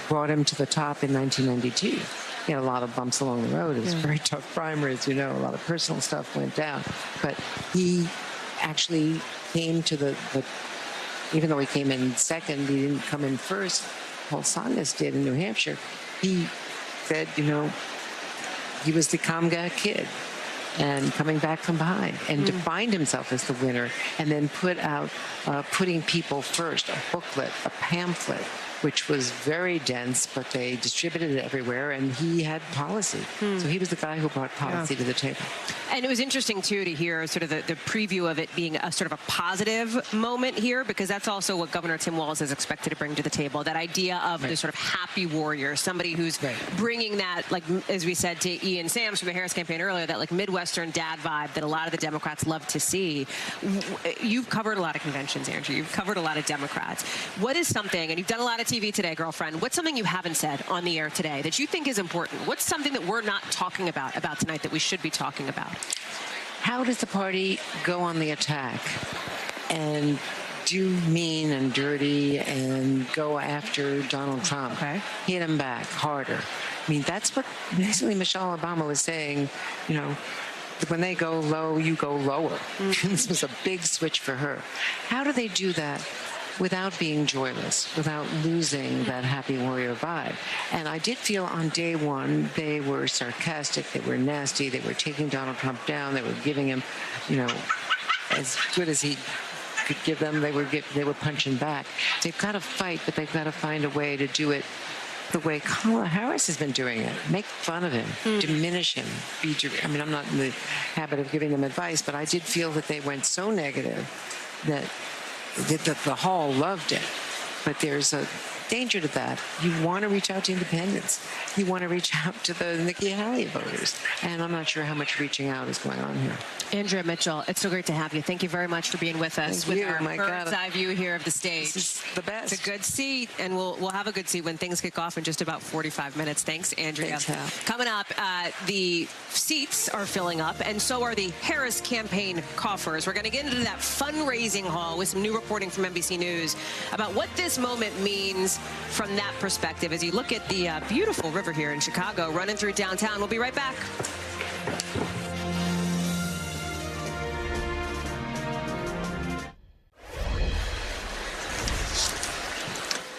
brought him to the top in 1992. He had a lot of bumps along the road. It was a very tough primaries, you know, a lot of personal stuff went down. But he actually came to the even though he came in second, he didn't come in first. Paul Songas did in New Hampshire. He said, you know, he was the Kamga kid and coming back from behind and defined himself as the winner and then put out putting people first, a booklet, a pamphlet, which was very dense, but they distributed it everywhere, and he had policy. So he was the guy who brought policy to the table. And it was interesting, too, to hear sort of the preview of it being a sort of a positive moment here, because that's also what Governor Tim Walz is expected to bring to the table, that idea of the sort of happy warrior, somebody who's bringing that, like, as we said to Ian Sams from the Harris campaign earlier, that, like, Midwestern dad vibe that a lot of the Democrats love to see. You've covered a lot of conventions, Andrew. You've covered a lot of Democrats. What is something, and you've done a lot of TV today, girlfriend, what's something you haven't said on the air today that you think is important? What's something that we're not talking about tonight that we should be talking about? How does the party go on the attack and do mean and dirty and go after Donald Trump? Hit him back harder. I mean, that's what basically Michelle Obama was saying, you know, when they go low, you go lower. This was a big switch for her. How do they do that without being joyless, without losing that happy warrior vibe? And I did feel on day one, they were sarcastic, they were nasty, they were taking Donald Trump down, they were giving him, you know, as good as he could give them, they were punching back. They've got to fight, but they've got to find a way to do it the way Kamala Harris has been doing it. Make fun of him, diminish him. I mean, I'm not in the habit of giving them advice, but I did feel that they went so negative that the hall loved it. But there's a danger to that. You want to reach out to independents. You want to reach out to the Nikki Hallie voters. And I'm not sure how much reaching out is going on here. Andrea Mitchell, it's so great to have you. Thank you very much for being with us. Thank you. Our bird's eye view here of the stage. This is the best. It's a good seat, and we'll have a good seat when things kick off in just about 45 minutes. Thanks, Andrea. Thanks, Hal. Coming up, the seats are filling up, and so are the Harris campaign coffers. We're going to get into that fundraising hall with some new reporting from NBC News about what this moment means from that perspective as you look at the beautiful river here in Chicago running through downtown. We'll be right back.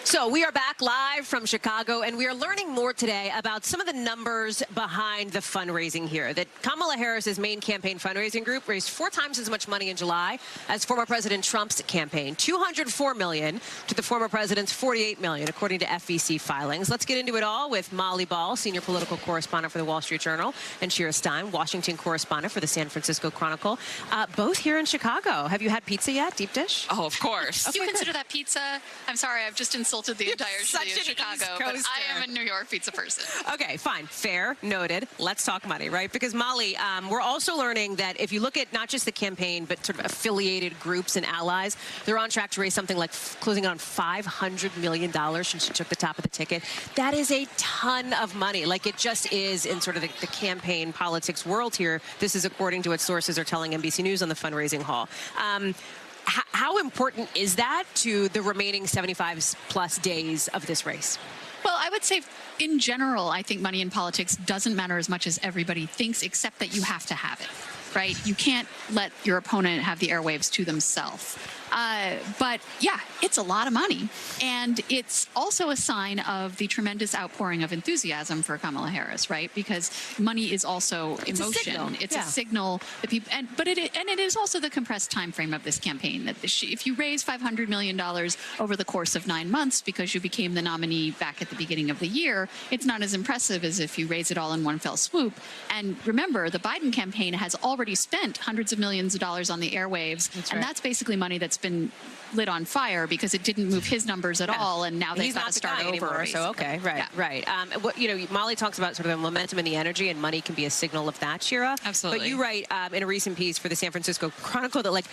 So we are back live from Chicago, and we are learning more today about some of the numbers behind the fundraising here. That Kamala Harris's main campaign fundraising group raised 4 times as much money in July as former President Trump's campaign, $204 million to the former president's $48 million, according to FEC filings. Let's get into it all with Molly Ball, senior political correspondent for the Wall Street Journal, and Shira Stein, Washington correspondent for the San Francisco Chronicle, both here in Chicago. Have you had pizza yet, deep dish? Oh, of course. Okay, you consider that pizza? I'm sorry, I've just insulted insulted the entire city of Chicago, but I am a New York pizza person. Okay, fine. Fair. Noted. Let's talk money, right? Because, Molly, we're also learning that if you look at not just the campaign, but sort of affiliated groups and allies, they're on track to raise something like closing on $500 million since she took the top of the ticket. That is a ton of money. Like, it just is in sort of the campaign politics world here. This is according to what sources are telling NBC News on the fundraising haul. How important is that to the remaining 75-plus days of this race? Well, I would say in general, I think money in politics doesn't matter as much as everybody thinks, except that you have to have it, right? You can't let your opponent have the airwaves to themselves. But yeah, it's a lot of money. And it's also a sign of the tremendous outpouring of enthusiasm for Kamala Harris, right? Because money is also emotion. It's a signal that people, but it is also the compressed time frame of this campaign. That if you raise $500 million over the course of 9 months because you became the nominee back at the beginning of the year, it's not as impressive as if you raise it all in one fell swoop. And remember, the Biden campaign has already spent hundreds of millions of dollars on the airwaves. That's basically money that's been lit on fire because it didn't move his numbers at all, and now they've got to start over. Anymore, so okay, right, right. Molly talks about sort of the momentum and the energy, and money can be a signal of that, Shira. Absolutely. But you write in a recent piece for the San Francisco Chronicle that, like,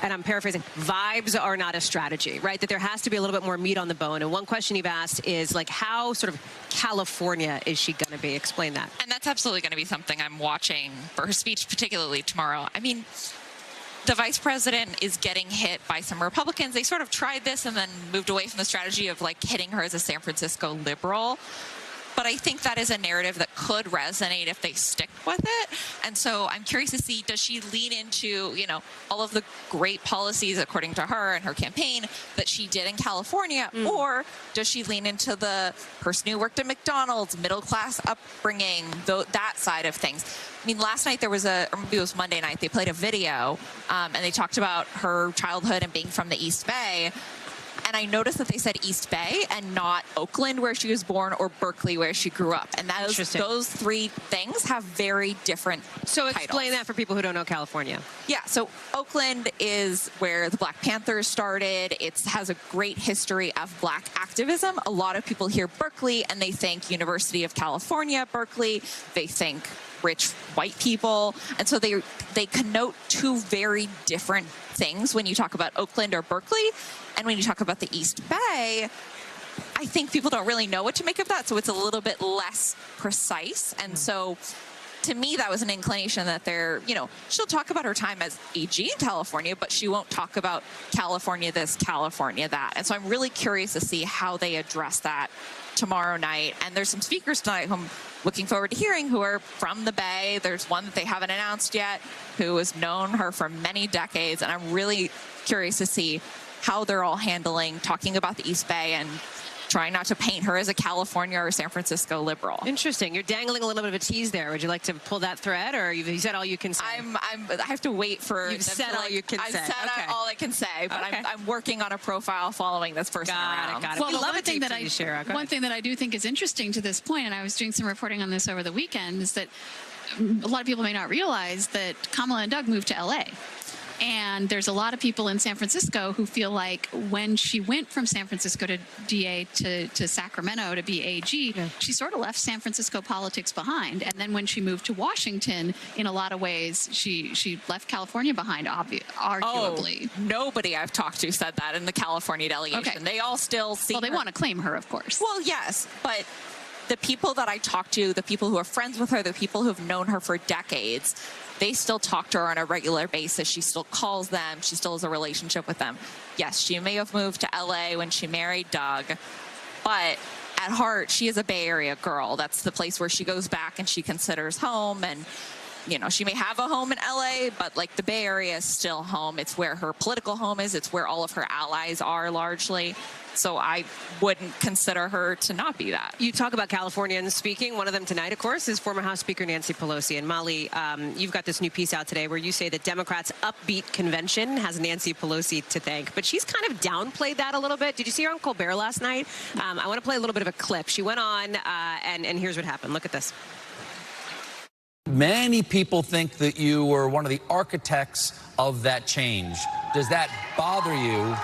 and I'm paraphrasing, vibes are not a strategy, right? That there has to be a little bit more meat on the bone. And one question you've asked is, like, how sort of California is she going to be? Explain that. And that's absolutely going to be something I'm watching for her speech, particularly tomorrow. I mean, the vice president is getting hit by some Republicans. They sort of tried this and then moved away from the strategy of, like, hitting her as a San Francisco liberal. But I think that is a narrative that could resonate if they stick with it. And so I'm curious to see, does she lean into, all of the great policies, according to her and her campaign, that she did in California? Or does she lean into the person who worked at McDonald's, middle-class upbringing, that side of things? I mean, last night or maybe it was Monday night, they played a video and they talked about her childhood and being from the East Bay. And I noticed that they said East Bay and not Oakland, where she was born, or Berkeley, where she grew up. And those three things have very different titles. Explain that for people who don't know California. Yeah, so Oakland is where the Black Panthers started. It has a great history of Black activism. A lot of people hear Berkeley and they think University of California, Berkeley. They think rich white people. And so they connote two very different things when you talk about Oakland or Berkeley. And when you talk about the East Bay, I think people don't really know what to make of that. So it's a little bit less precise. And so to me, that was an inclination that she'll talk about her time as AG in California, but she won't talk about California this, California that. And so I'm really curious to see how they address that tomorrow night. And there's some speakers tonight who I'm looking forward to hearing who are from the Bay. There's one that they haven't announced yet who has known her for many decades. And I'm really curious to see how they're all handling talking about the East Bay and trying not to paint her as a California or San Francisco liberal. Interesting. You're dangling a little bit of a tease there. Would you like to pull that thread, or you said all you can say? I have to wait for. You've said all you can say. I've said all I can say, but I'm working on a profile following this person around. Got it. Well, one thing that I do think is interesting to this point, and I was doing some reporting on this over the weekend, is that a lot of people may not realize that Kamala and Doug moved to LA. And there's a lot of people in San Francisco who feel like when she went from San Francisco to DA to Sacramento to be AG, she sort of left San Francisco politics behind. And then when she moved to Washington, in a lot of ways, she left California behind, arguably. Oh, nobody I've talked to said that in the California delegation. Okay. They all still see Well, they want to claim her, of course. Well, yes, but the people that I talk to, the people who are friends with her, the people who have known her for decades, they still talk to her on a regular basis. She still calls them. She still has a relationship with them. Yes, she may have moved to LA when she married Doug, but at heart, she is a Bay Area girl. That's the place where she goes back and she considers home. And, she may have a home in LA, but like the Bay Area is still home. It's where her political home is. It's where all of her allies are largely. So I wouldn't consider her to not be that. You talk about Californians speaking. One of them tonight, of course, is former House Speaker Nancy Pelosi. And Molly, you've got this new piece out today where you say that Democrats' upbeat convention has Nancy Pelosi to thank. But she's kind of downplayed that a little bit. Did you see her on Colbert last night? I want to play a little bit of a clip. She went on, and here's what happened. Look at this. Many people think that you were one of the architects of that change. Does that bother you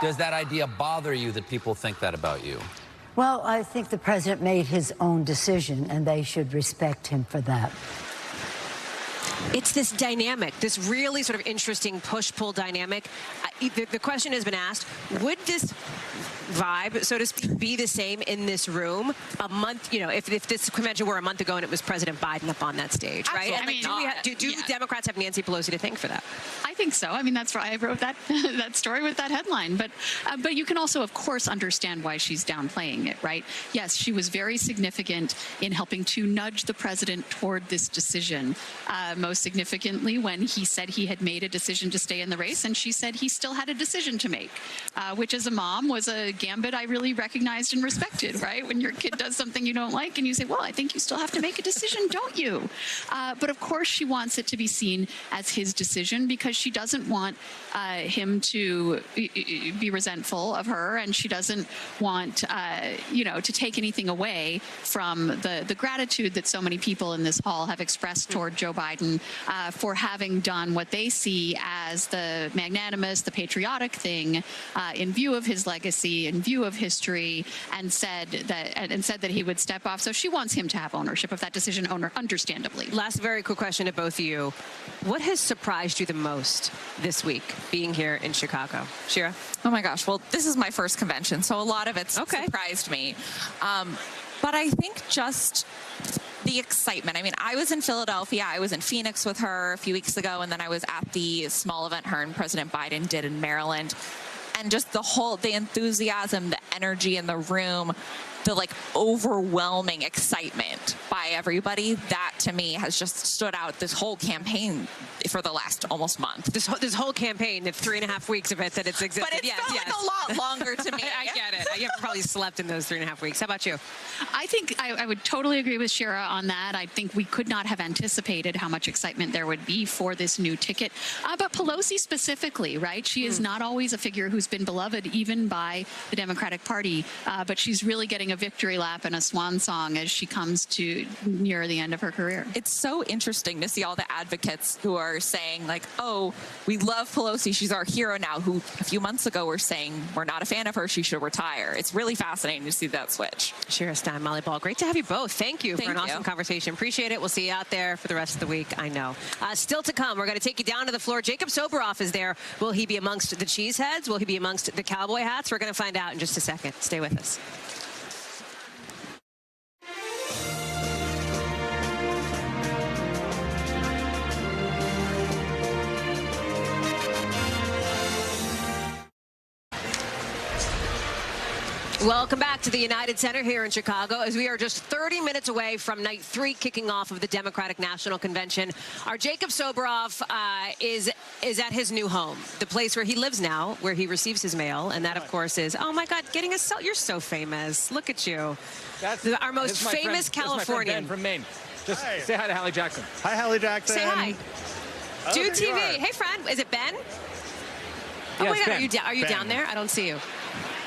Does that idea bother you that people think that about you? Well, I think the president made his own decision, and they should respect him for that. It's this dynamic, this really sort of interesting push-pull dynamic. The question has been asked, would this vibe, so to speak, be the same in this room a month, if this convention were a month ago and it was President Biden up on that stage, right? Absolutely. Do Democrats have Nancy Pelosi to thank for that? I think so. I mean, that's why I wrote that that story with that headline. But you can also, of course, understand why she's downplaying it, right? Yes, she was very significant in helping to nudge the president toward this decision. Most significantly, when he said he had made a decision to stay in the race, and she said he still had a decision to make, which as a mom was a gambit I really recognized and respected, right? When your kid does something you don't like and you say, well, I think you still have to make a decision, don't you? But of course she wants it to be seen as his decision because she doesn't want him to be resentful of her, and she doesn't want, to take anything away from the gratitude that so many people in this hall have expressed toward Joe Biden for having done what they see as the magnanimous, the patriotic thing in view of his legacy, in view of history, and said that he would step off. So she wants him to have ownership of that decision, understandably. Last very quick question to both of you. What has surprised you the most this week, being here in Chicago? Shira? Oh my gosh, well, this is my first convention, so a lot of it's surprised me. But I think just the excitement. I mean, I was in Philadelphia, I was in Phoenix with her a few weeks ago, and then I was at the small event her and President Biden did in Maryland. And just the enthusiasm, the energy in the room, the overwhelming excitement by everybody, that to me has just stood out this whole campaign for the last almost month. This whole campaign, the 3.5 weeks of it that it's existed. But it felt like a lot longer to me. I get it. You probably slept in those 3.5 weeks. How about you? I think I would totally agree with Shira on that. I think we could not have anticipated how much excitement there would be for this new ticket. But Pelosi specifically, right? She is not always a figure who's been beloved even by the Democratic Party, but she's really getting a victory lap and a swan song as she comes to near the end of her career. It's so interesting to see all the advocates who are saying oh, we love Pelosi, she's our hero now, who a few months ago were saying we're not a fan of her, she should retire. It's really fascinating to see that switch. Shira Stein, Molly Ball, great to have you both. Thank you for an awesome conversation. Appreciate it. We'll see you out there for the rest of the week, I know. Still to come, we're going to take you down to the floor. Jacob Soboroff is there. Will he be amongst the cheeseheads? Will he be amongst the cowboy hats? We're going to find out in just a second. Stay with us. Welcome back to the United Center here in Chicago as we are just 30 minutes away from night 3 kicking off of the Democratic National Convention. Our Jacob Soboroff is at his new home, the place where he lives now, where he receives his mail. And that, of course, is, oh, my God, getting a cell. You're so famous. Look at you. That's our most famous Californian. From Maine. Just say hi to Hallie Jackson. Hi, Hallie Jackson. Say hi. Do TV. Hey, friend. Is it Ben? Oh, my God. Are you down there? I don't see you.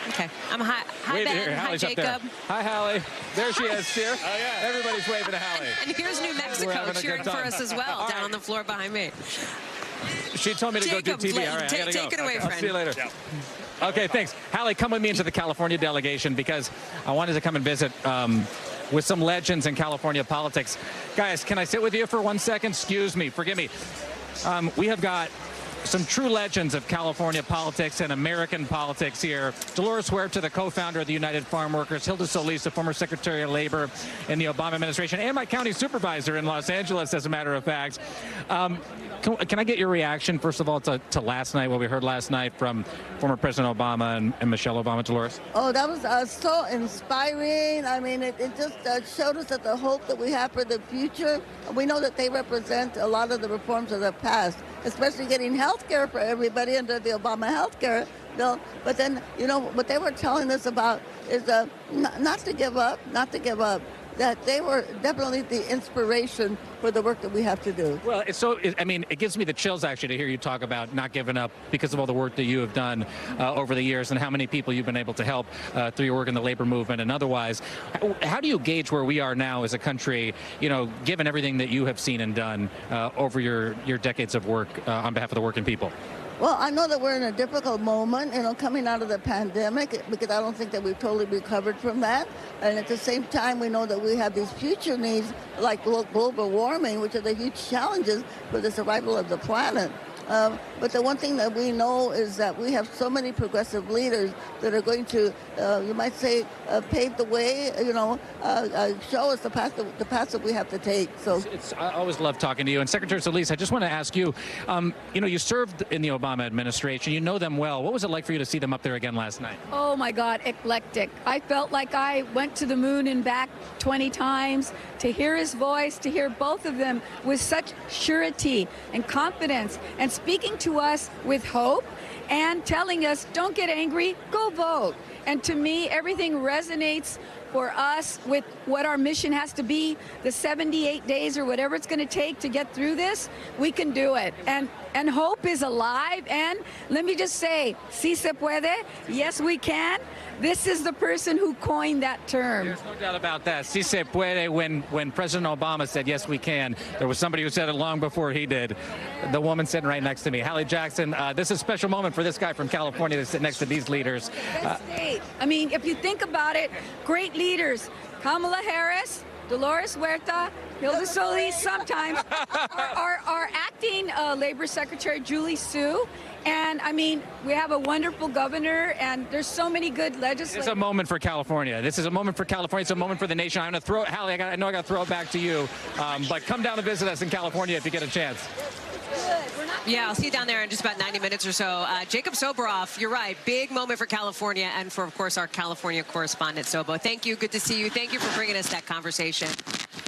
Okay. Hi, Ben. Hi, Jacob. Hi, Hallie. There she is, here. Oh, yeah. Everybody's waving to Hallie. And here's New Mexico cheering for us as well, down on the floor behind me. She told me to go do TV. All right, I gotta go. Take it away, friend. I'll see you later. Okay, thanks. Hallie, come with me into the California delegation because I wanted to come and visit with some legends in California politics. Guys, can I sit with you for 1 second? Excuse me. Forgive me. We have got some true legends of California politics and American politics here. Dolores Huerta, the co-founder of the United Farm Workers, Hilda Solis, the former Secretary of Labor in the Obama administration, and my county supervisor in Los Angeles, as a matter of fact. Can I get your reaction, first of all, to last night, what we heard last night from former President Obama and Michelle Obama, Dolores? Oh, that was so inspiring. I mean, it just showed us that the hope that we have for the future. We know that they represent a lot of the reforms of the past, especially getting health care for everybody under the Obama health care bill. But then, what they were telling us about is not to give up, that they were definitely the inspiration for the work that we have to do. Well, it gives me the chills, actually, to hear you talk about not giving up because of all the work that you have done over the years and how many people you've been able to help through your work in the labor movement and otherwise. How do you gauge where we are now as a country, given everything that you have seen and done over your decades of work on behalf of the working people? Well, I know that we're in a difficult moment, coming out of the pandemic, because I don't think that we've totally recovered from that. And at the same time, we know that we have these future needs like global warming, which are the huge challenges for the survival of the planet. But the one thing that we know is that we have so many progressive leaders that are going to, you might say, pave the way, show us the path that we have to take. So I always love talking to you. And Secretary Solis, I just want to ask you, you served in the Obama administration. You know them well. What was it like for you to see them up there again last night? Oh, my God, eclectic. I felt like I went to the moon and back 20 times. To hear his voice, to hear both of them with such surety and confidence and speaking to us with hope and telling us, don't get angry, go vote. And to me, everything resonates for us with what our mission has to be, the 78 days or whatever it's going to take to get through this. We can do it. And hope is alive. And let me just say, si se puede, yes, we can. This is the person who coined that term. There's no doubt about that. Si se puede, when President Obama said, yes, we can, there was somebody who said it long before he did. The woman sitting right next to me, Hallie Jackson. This is a special moment for this guy from California to sit next to these leaders. I mean, if you think about it, great leaders. Kamala Harris, Dolores Huerta, Hilda Solis sometimes, our acting Labor Secretary, Julie Su. And, I mean, we have a wonderful governor, and there's so many good legislators. It's a moment for California. This is a moment for California. It's a moment for the nation. I'm going to throw it, Hallie, I know I got to throw it back to you. But come down to visit us in California if you get a chance. Yeah, I'll see you down there in just about 90 minutes or so. Jacob Soboroff, you're right. Big moment for California and for, of course, our California correspondent, Sobo. Thank you. Good to see you. Thank you for bringing us that conversation.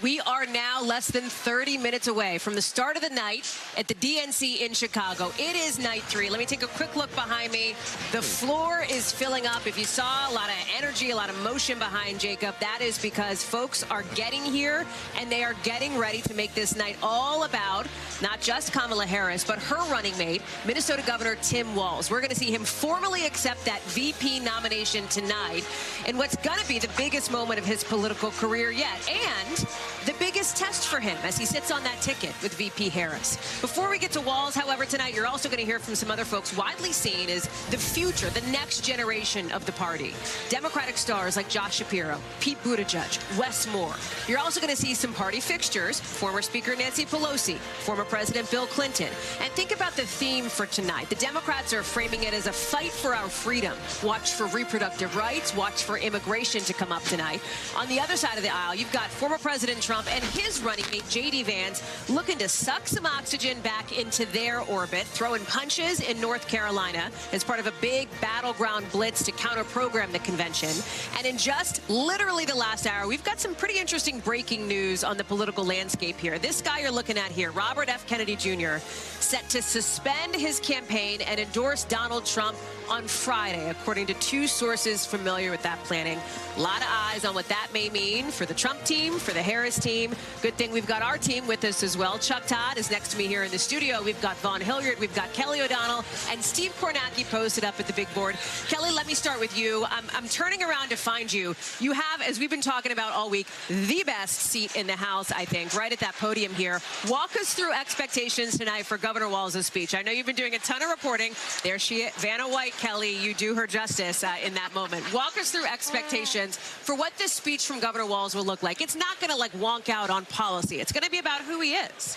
We are now less than 30 minutes away from the start of the night at the DNC in Chicago. It is night 3. Let me take a quick look behind me. The floor is filling up. If you saw a lot of energy, a lot of motion behind Jacob, that is because folks are getting here and they are getting ready to make this night all about not just Kamala Harris, but her running mate, Minnesota Governor Tim Walz. We're going to see him formally accept that VP nomination tonight in what's going to be the biggest moment of his political career yet, and the biggest test for him as he sits on that ticket with VP Harris. Before we get to Walz, however, tonight you're also going to hear from some other folks widely seen as the future, the next generation of the party. Democratic stars like Josh Shapiro, Pete Buttigieg, Wes Moore. You're also going to see some party fixtures, former Speaker Nancy Pelosi, former President Bill Clinton. And think about the theme for tonight. The Democrats are framing it as a fight for our freedom. Watch for reproductive rights, watch for immigration to come up tonight. On the other side of the aisle, you've got former President Trump and his running mate, J.D. Vance, looking to suck some oxygen back into their orbit, throwing punches in North Carolina as part of a big battleground blitz to counter-program the convention. And in just literally the last hour, we've got some pretty interesting breaking news on the political landscape here. This guy you're looking at here, Robert F. Kennedy Jr., set to suspend his campaign and endorse Donald Trump on Friday, according to 2 sources familiar with that planning. A lot of eyes on what that may mean for the Trump team, for the Harris team. Good thing we've got our team with us as well. Chuck Todd is next to me here in the studio. We've got Vaughn Hilliard, we've got Kelly O'Donnell, and Steve Kornacki posted up at the big board. Kelly, let me start with you. I'm turning around to find you. You have, as we've been talking about all week, the best seat in the House, I think, right at that podium here. Walk us through expectations tonight for Governor Walz's speech. I know you've been doing a ton of reporting. There she is, Vanna White, Kelly. You do her justice in that moment. Walk us through expectations for what this speech from Governor Walz will look like. It's not going to like wonk out on policy. It's going to be about who he is.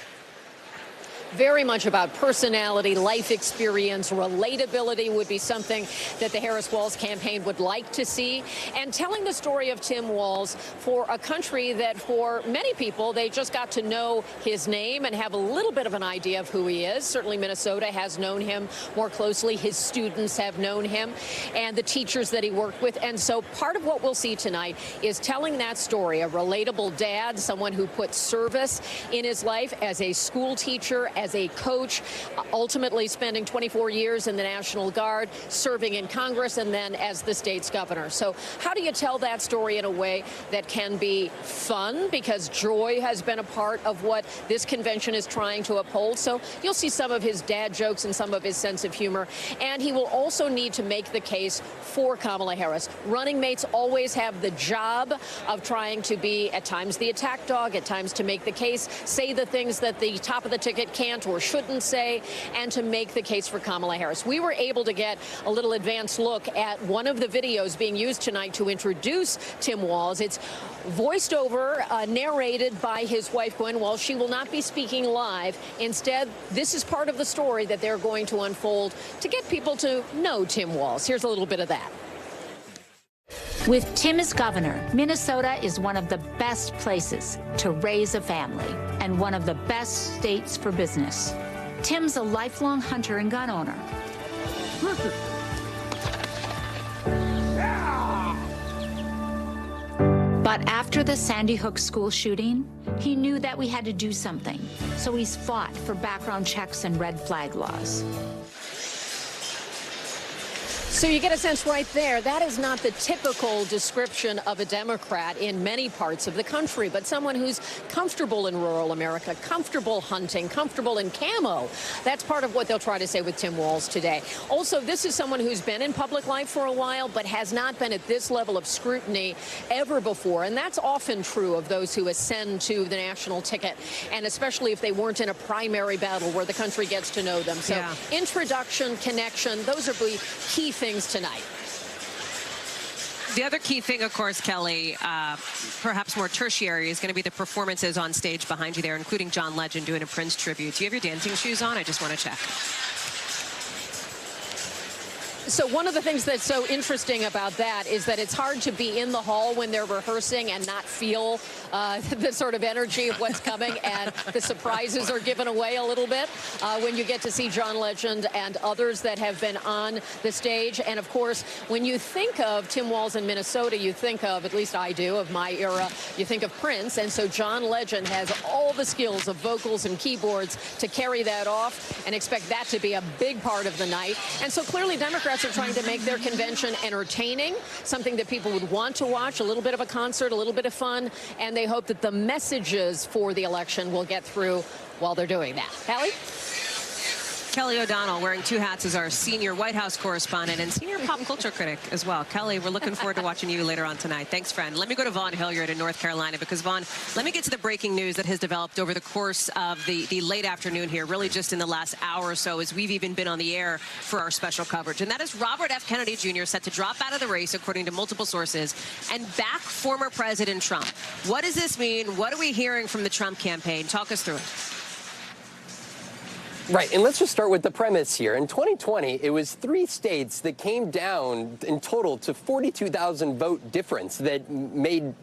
Very much about personality, life experience, relatability would be something that the Harris-Walz campaign would like to see. And telling the story of Tim Walz for a country that for many people, they just got to know his name and have a little bit of an idea of who he is. Certainly Minnesota has known him more closely. His students have known him and the teachers that he worked with. And so part of what we'll see tonight is telling that story, a relatable dad, someone who put service in his life as a school teacher, as a coach, ultimately spending 24 years in the National Guard, serving in Congress, and then as the state's governor. So how do you tell that story in a way that can be fun? Because joy has been a part of what this convention is trying to uphold. So you'll see some of his dad jokes and some of his sense of humor. And he will also need to make the case for Kamala Harris. Running mates always have the job of trying to be, at times, the attack dog, at times to make the case, say the things that the top of the ticket can't can't or shouldn't say, and to make the case for Kamala Harris. We were able to get a little advanced look at one of the videos being used tonight to introduce Tim Walz. It's voiced over, narrated by his wife, Gwen Walz. She will not be speaking live. Instead, this is part of the story that they're going to unfold to get people to know Tim Walz. Here's a little bit of that. With Tim as governor, Minnesota is one of the best places to raise a family and one of the best states for business. Tim's a lifelong hunter and gun owner. But after the Sandy Hook school shooting, he knew that we had to do something. So he's fought for background checks and red flag laws. So you get a sense right there, that is not the typical description of a Democrat in many parts of the country, but someone who's comfortable in rural America, comfortable hunting, comfortable in camo. That's part of what they'll try to say with Tim Walz today. Also, this is someone who's been in public life for a while, but has not been at this level of scrutiny ever before. And that's often true of those who ascend to the national ticket, and especially if they weren't in a primary battle where the country gets to know them. So introduction, connection, those are the key things tonight. The other key thing, of course, Kelly, perhaps more tertiary, is going to be the performances on stage behind you there, including John Legend doing a Prince tribute. Do you have your dancing shoes on? I just want to check. So one of the things that's so interesting about that is that it's hard to be in the hall when they're rehearsing and not feel the sort of energy of what's coming, and the surprises are given away a little bit when you get to see John Legend and others that have been on the stage. And of course, when you think of Tim Walz in Minnesota, you think of, at least I do, of my era, you think of Prince. And so John Legend has all the skills of vocals and keyboards to carry that off, and expect that to be a big part of the night. And so clearly Democrats are trying to make their convention entertaining, something that people would want to watch, a little bit of a concert, a little bit of fun, and they hope that the messages for the election will get through while they're doing that. Hallie? Kelly O'Donnell wearing two hats as our senior White House correspondent and senior pop culture critic as well. Kelly, we're looking forward to watching you later on tonight. Thanks, friend. Let me go to Vaughn Hilliard in North Carolina, because, Vaughn, let me get to the breaking news that has developed over the course of the late afternoon here, really just in the last hour or so, as we've even been on the air for our special coverage. And that is Robert F. Kennedy Jr. set to drop out of the race, according to multiple sources, and back former President Trump. What does this mean? What are we hearing from the Trump campaign? Talk us through it. Right, and let's just start with the premise here. In 2020, it was 3 states that came down in total to 42,000 vote difference that made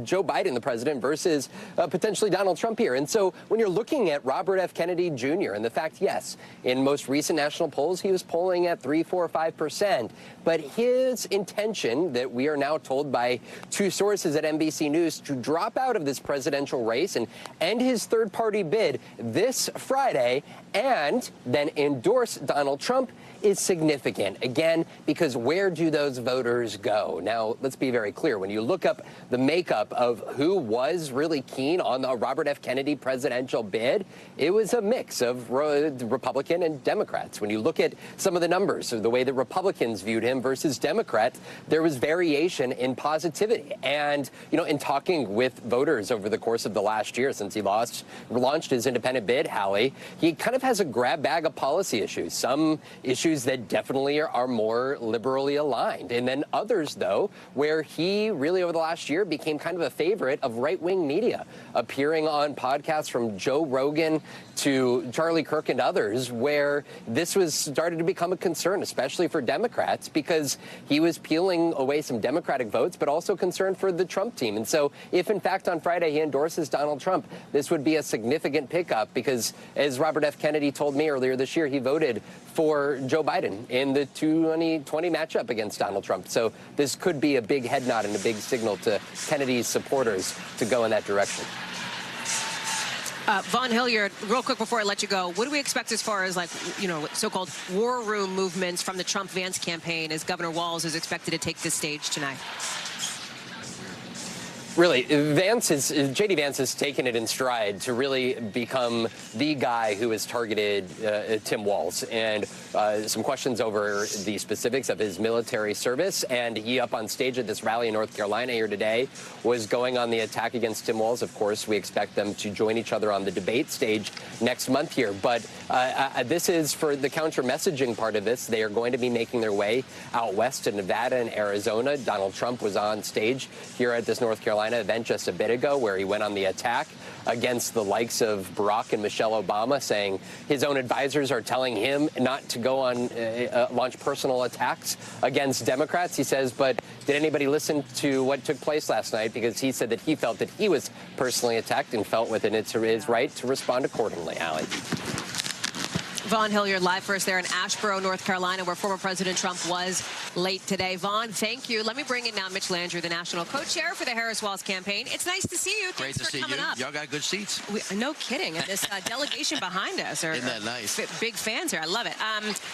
Joe Biden the president versus potentially Donald Trump here. And so when you're looking at Robert F. Kennedy Jr. and the fact, yes, in most recent national polls, he was polling at 3, 4, 5%. But his intention, that we are now told by 2 sources at NBC News, to drop out of this presidential race and end his third-party bid this Friday and then endorse Donald Trump, is significant, again, because where do those voters go? Now, let's be very clear. When you look up the makeup of who was really keen on the Robert F. Kennedy presidential bid, it was a mix of Republican and Democrats. When you look at some of the numbers, or the way that Republicans viewed him versus Democrats, there was variation in positivity. And, you know, in talking with voters over the course of the last year since he launched his independent bid, Hallie, he kind of has a grab bag of policy issues. Some issues that definitely are more liberally aligned. And then others, though, where he really over the last year became kind of a favorite of right-wing media, appearing on podcasts from Joe Rogan to Charlie Kirk and others, where this was started to become a concern, especially for Democrats, because he was peeling away some Democratic votes, but also concern for the Trump team. And so if, in fact, on Friday he endorses Donald Trump, this would be a significant pickup, because, as Robert F. Kennedy told me earlier this year, he voted for Joe Biden in the 2020 matchup against Donald Trump. So this could be a big head nod and a big signal to Kennedy's supporters to go in that direction. Vaughn Hilliard, real quick before I let you go, what do we expect as far as, like, you know, so-called war room movements from the Trump-Vance campaign as Governor Walz is expected to take this stage tonight? Really, J.D. Vance has taken it in stride to really become the guy who has targeted Tim Walz. And some questions over the specifics of his military service. And he, up on stage at this rally in North Carolina here today, was going on the attack against Tim Walz. Of course, we expect them to join each other on the debate stage next month here. But this is for the counter-messaging part of this. They are going to be making their way out west to Nevada and Arizona. Donald Trump was on stage here at this North Carolina event just a bit ago, where he went on the attack against the likes of Barack and Michelle Obama, saying his own advisors are telling him not to go on launch personal attacks against Democrats. He says, but did anybody listen to what took place last night? Because he said that he felt that he was personally attacked and felt within his right to respond accordingly. Hallie. Vaughn Hilliard live for us there in Asheboro, North Carolina, where former President Trump was late today. Vaughn, thank you. Let me bring in now Mitch Landrieu, the national co-chair for the Harris-Walz campaign. It's nice to see you. Great to see you. Y'all got good seats. No kidding. And this delegation behind us are Isn't that nice? Big fans here. I love it.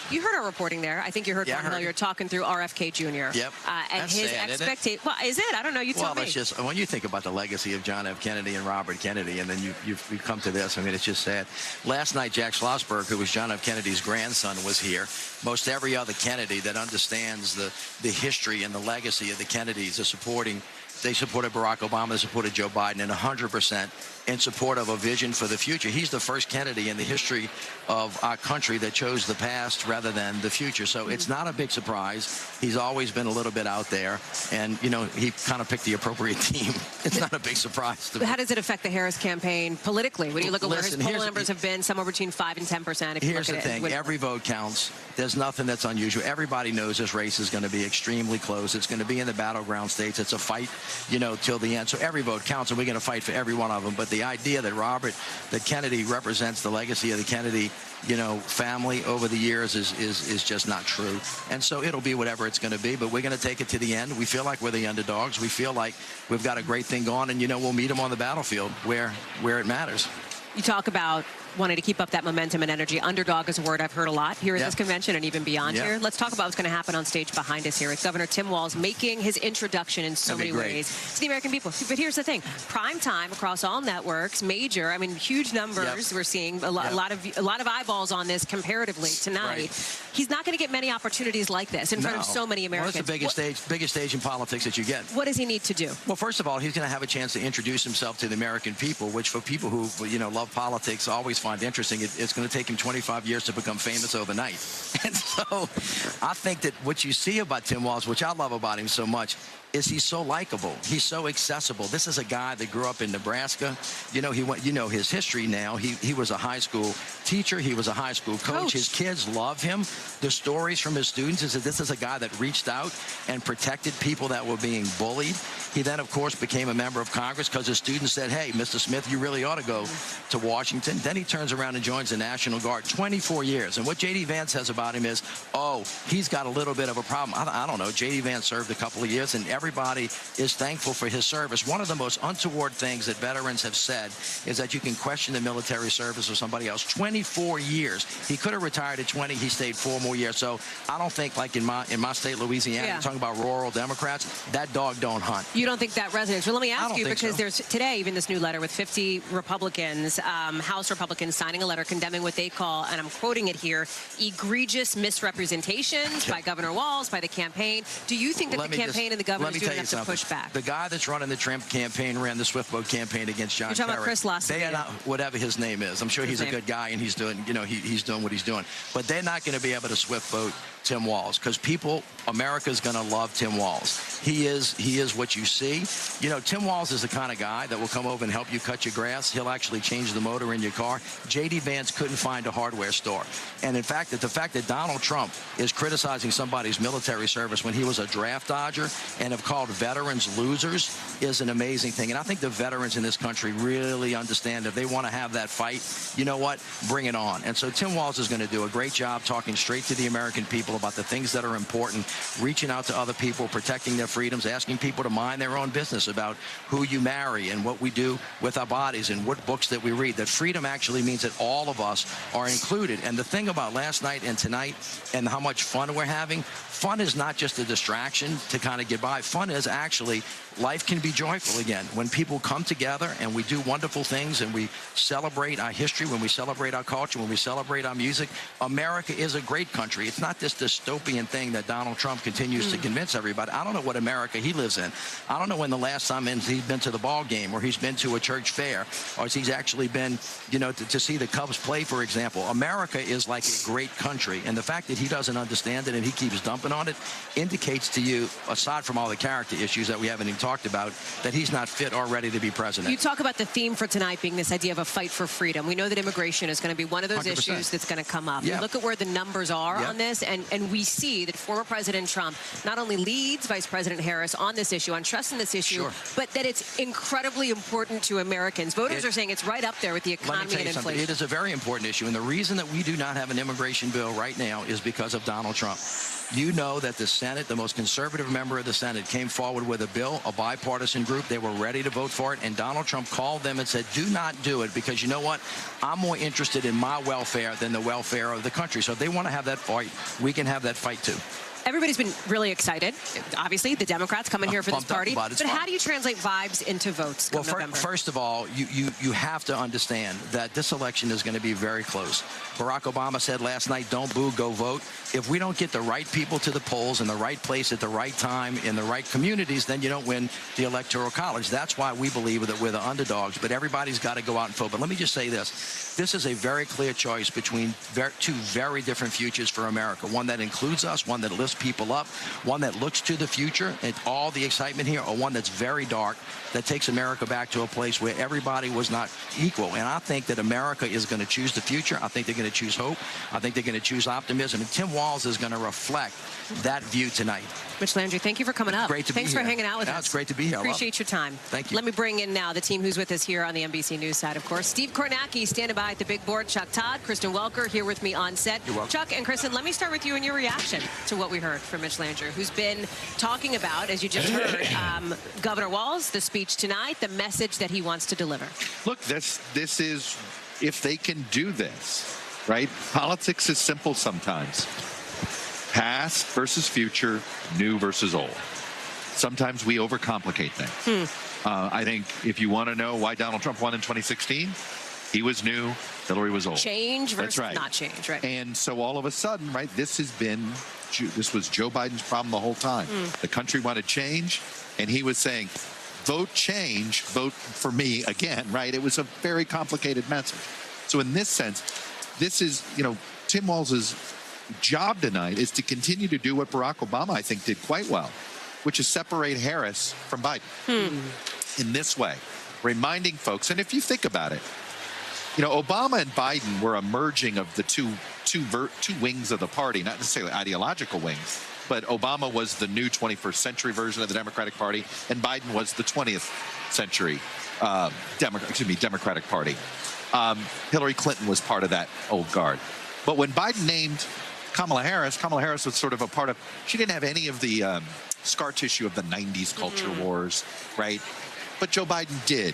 You heard our reporting there. I think you heard Vaughn Hilliard talking through RFK Jr. Yep. And That's his expectation. Well, is it? I don't know. You tell me. Well, it's just, when you think about the legacy of John F. Kennedy and Robert Kennedy, and then you come to this, I mean, it's just sad. Last night, Jack Schlossberg, who was John F. Kennedy's grandson, was here. Most every other Kennedy that understands the history and the legacy of the Kennedys are supporting. They supported Barack Obama, they supported Joe Biden, and 100% in support of a vision for the future. He's the first Kennedy in the history of our country that chose the past rather than the future. So it's not a big surprise. He's always been a little bit out there, and, you know, he kind of picked the appropriate team. It's not a big surprise to me. How does it affect the Harris campaign politically? When you look at where his poll numbers have been, somewhere between 5 and 10%. Here's the thing. Every vote counts. There's nothing that's unusual. Everybody knows this race is going to be extremely close. It's going to be in the battleground states. It's a fight, you know, till the end. So every vote counts, and we're going to fight for every one of them. But the idea that Kennedy represents the legacy of the Kennedy, you know, family over the years is just not true. And so it'll be whatever it's going to be, but we're going to take it to the end. We feel like we're the underdogs. We feel like we've got a great thing going, and, you know, we'll meet them on the battlefield where it matters. You talk about wanting to keep up that momentum and energy. Underdog is a word I've heard a lot here at this convention and even beyond here. Let's talk about what's going to happen on stage behind us here. It's Governor Tim Walz making his introduction in so many ways to the American people. But here's the thing. Prime time across all networks, major, I mean, huge numbers. We're seeing a lot of eyeballs on this comparatively tonight. He's not going to get many opportunities like this in front of so many Americans. Well, it's the biggest stage in politics that you get. What does he need to do? Well, first of all, he's going to have a chance to introduce himself to the American people, which for people who, you know, love politics always find interesting. It's going to take him 25 years to become famous overnight. And so I think that what you see about Tim Walz, which I love about him so much, is he's so likable. He's so accessible. This is a guy that grew up in Nebraska. You know, he went, you know, his history now. He was a high school teacher. He was a high school coach. His kids love him. The stories from his students is that this is a guy that reached out and protected people that were being bullied. He then, of course, became a member of Congress because his students said, hey, Mr. Smith, you really ought to go to Washington. Then he turns around and joins the National Guard. 24 years. And what J.D. Vance says about him is, oh, he's got a little bit of a problem. I don't know. J.D. Vance served a couple of years, and everybody is thankful for his service. One of the most untoward things that veterans have said is that you can question the military service of somebody else. 24 years. He could have retired at 20. He stayed 4 more years. So I don't think, like in my state, Louisiana, you're talking about rural Democrats, that dog don't hunt. You don't think that resonates? Well, let me ask you, because there's today even this new letter with 50 Republicans, House Republicans, signing a letter condemning what they call, and I'm quoting it here, egregious misrepresentations by Governor Walz, by the campaign. Do you think that the campaign and the governor is doing enough to push back? The guy that's running the Trump campaign ran the Swift Boat campaign against John Kerry. You're talking about Chris Lawson. They are not, whatever his name is. I'm sure he's a good guy, and he's doing, you know, he's doing what he's doing. But they're not going to be able to Swift boat Tim Walz, because America's going to love Tim Walz. He is what you see. You know, Tim Walz is the kind of guy that will come over and help you cut your grass. He'll actually change the motor in your car. J.D. Vance couldn't find a hardware store. And in fact, the fact that Donald Trump is criticizing somebody's military service when he was a draft dodger and have called veterans losers is an amazing thing. And I think the veterans in this country really understand if they want to have that fight, you know what, bring it on. And so Tim Walz is going to do a great job talking straight to the American people about the things that are important, reaching out to other people, protecting their freedoms, asking people to mind their own business about who you marry and what we do with our bodies and what books that we read. That freedom actually means that all of us are included. And the thing about last night and tonight and how much fun we're having, fun is not just a distraction to kind of get by. Fun is actually life can be joyful again. When people come together and we do wonderful things and we celebrate our history, when we celebrate our culture, when we celebrate our music, America is a great country. It's not this dystopian thing that Donald Trump continues to convince everybody. I don't know what America he lives in. I don't know when the last time he's been to the ball game, or he's been to a church fair, or he's actually been, to see the Cubs play, for example. America is like a great country, and the fact that he doesn't understand it and he keeps dumping on it indicates to you, aside from all the character issues that we haven't even talked about, that he's not fit or ready to be president. You talk about the theme for tonight being this idea of a fight for freedom. We know that immigration is going to be one of those 100%. issues that's going to come up. Yeah. You look at where the numbers are Yeah. on this, and we see that former President Trump not only leads Vice President Harris on this issue, on trust in this issue, Sure. but that it's incredibly important to Americans. Voters are saying it's right up there with the Let me economy tell and you something. inflation. It is a very important issue, and the reason that we do not have an immigration bill right now is because of Donald Trump. You know that the Senate, the most conservative member of the Senate, came forward with a bill, a bipartisan group. They were ready to vote for it, and Donald Trump called them and said, do not do it, because you know what? I'm more interested in my welfare than the welfare of the country. So if they want to have that fight, we can have that fight too. Everybody's been really excited. Obviously, the Democrats coming here for this Pumped up party. about it. It's But fun. how do you translate vibes into votes come November? First of all, you have to understand that this election is going to be very close. Barack Obama said last night, don't boo, go vote. If we don't get the right people to the polls in the right place at the right time in the right communities, then you don't win the Electoral College. That's why we believe that we're the underdogs, but everybody's got to go out and vote. But let me just say this. This is a very clear choice between two very different futures for America. One that includes us, one that lifts people up, one that looks to the future and all the excitement here, or one that's very dark, that takes America back to a place where everybody was not equal. And I think that America is going to choose the future. I think they're going to choose hope. I think they're going to choose optimism. And Tim Walz is going to reflect that view tonight. Mitch Landry, thank you for coming up. Great to be here. Thanks for hanging out with us. It's great to be here. Appreciate your time. Thank you. Let me bring in now the team who's with us here on the NBC News side, of course. Steve Kornacki standing by at the big board. Chuck Todd, Kristen Welker here with me on set. You're welcome. Chuck and Kristen, let me start with you and your reaction to what we heard from Mitch Landry, who's been talking about, as you just heard, Governor Walz, the speech tonight, the message that he wants to deliver. Look, this is, if they can do this, right? Politics is simple sometimes. Past versus future, new versus old. Sometimes we overcomplicate things. I think if you want to know why Donald Trump won in 2016, he was new, Hillary was old. Change versus That's right. not change, right? And so all of a sudden, right, this was Joe Biden's problem the whole time. The country wanted change, and he was saying, vote change, vote for me again, right? It was a very complicated message. So in this sense, this is, Tim Walz's job tonight is to continue to do what Barack Obama, I think, did quite well, which is separate Harris from Biden in this way, reminding folks, and if you think about it, Obama and Biden were a merging of the two wings of the party, not necessarily ideological wings, but Obama was the new 21st century version of the Democratic Party, and Biden was the 20th century Democratic Party. Hillary Clinton was part of that old guard. But when Biden named Kamala Harris was sort of a part of, she didn't have any of the scar tissue of the 90s culture wars, right? But Joe Biden did.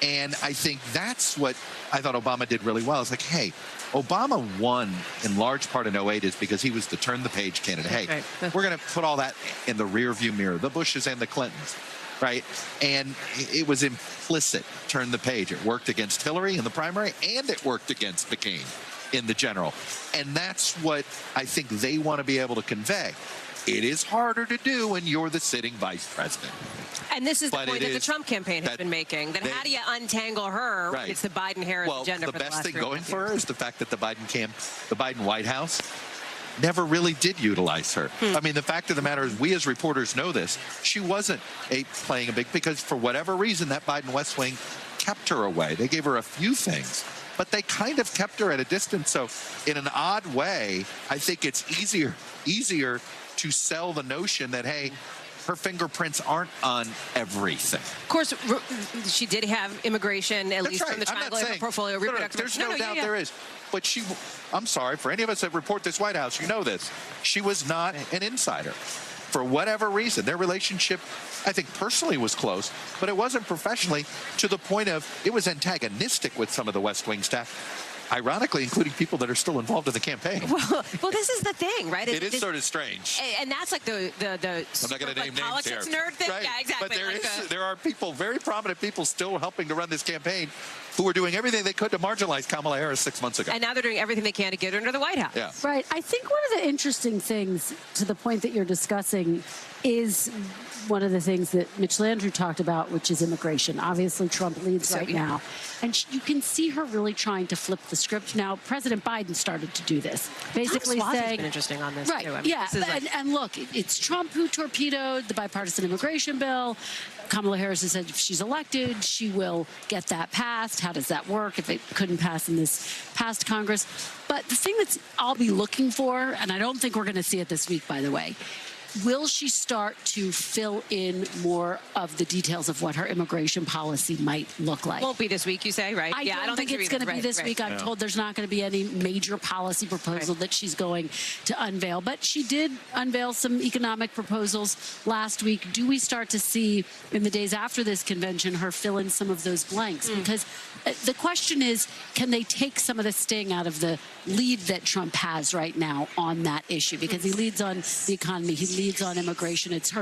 And I think that's what I thought Obama did really well. It's like, hey, Obama won in large part in 08 is because he was the turn the page candidate. Hey, we're going to put all that in the rear view mirror, the Bushes and the Clintons, right? And it was implicit, turn the page. It worked against Hillary in the primary, and it worked against McCain in the general. And that's what I think they want to be able to convey. It is harder to do when you're the sitting vice president. And this is the point that the Trump campaign has been making. Then how do you untangle her when it's the Biden-Harris agenda for the last 3 best thing 4 going years? for her is the fact that the Biden White House never really did utilize her. I mean, the fact of the matter is, we as reporters know this. She wasn't playing a big, because for whatever reason, that Biden West Wing kept her away. They gave her a few things, but they kind of kept her at a distance. So in an odd way, I think it's easier to sell the notion that, hey, her fingerprints aren't on everything. Of course, she did have immigration, at least from the triangle of her portfolio. There's no doubt there is. But I'm sorry, for any of us that report this White House, you know this. She was not an insider. For whatever reason, their relationship, I think personally was close, but it wasn't professionally, to the point of it was antagonistic with some of the West Wing staff. ironically, including people that are still involved in the campaign. Well, this is the thing, right? It is sort of strange. And that's like the I'm not going to name names politics here. nerd thing. Right. Yeah, exactly. But there are people, very prominent people, still helping to run this campaign who were doing everything they could to marginalize Kamala Harris 6 months ago. And now they're doing everything they can to get her into the White House. Yeah. Right. I think one of the interesting things, to the point that you're discussing, is one of the things that Mitch Landrieu talked about, which is immigration. Obviously, Trump leads right now. And you can see her really trying to flip the script. Now, President Biden started to do this. Basically Tom Suozzi's saying... been interesting on this, right, too. I mean, yeah. And look, it's Trump who torpedoed the bipartisan immigration bill. Kamala Harris has said if she's elected, she will get that passed. How does that work if it couldn't pass in this past Congress? But the thing that I'll be looking for, and I don't think we're going to see it this week, by the way, will she start to fill in more of the details of what her immigration policy might look like? Won't be this week, you say, right? I don't think it's going to be this week. I'm told there's not going to be any major policy proposal that she's going to unveil. But she did unveil some economic proposals last week. Do we start to see, in the days after this convention, her fill in some of those blanks? Because the question is, can they take some of the sting out of the lead that Trump has right now on that issue? Because he leads on the economy. He leads on immigration. It's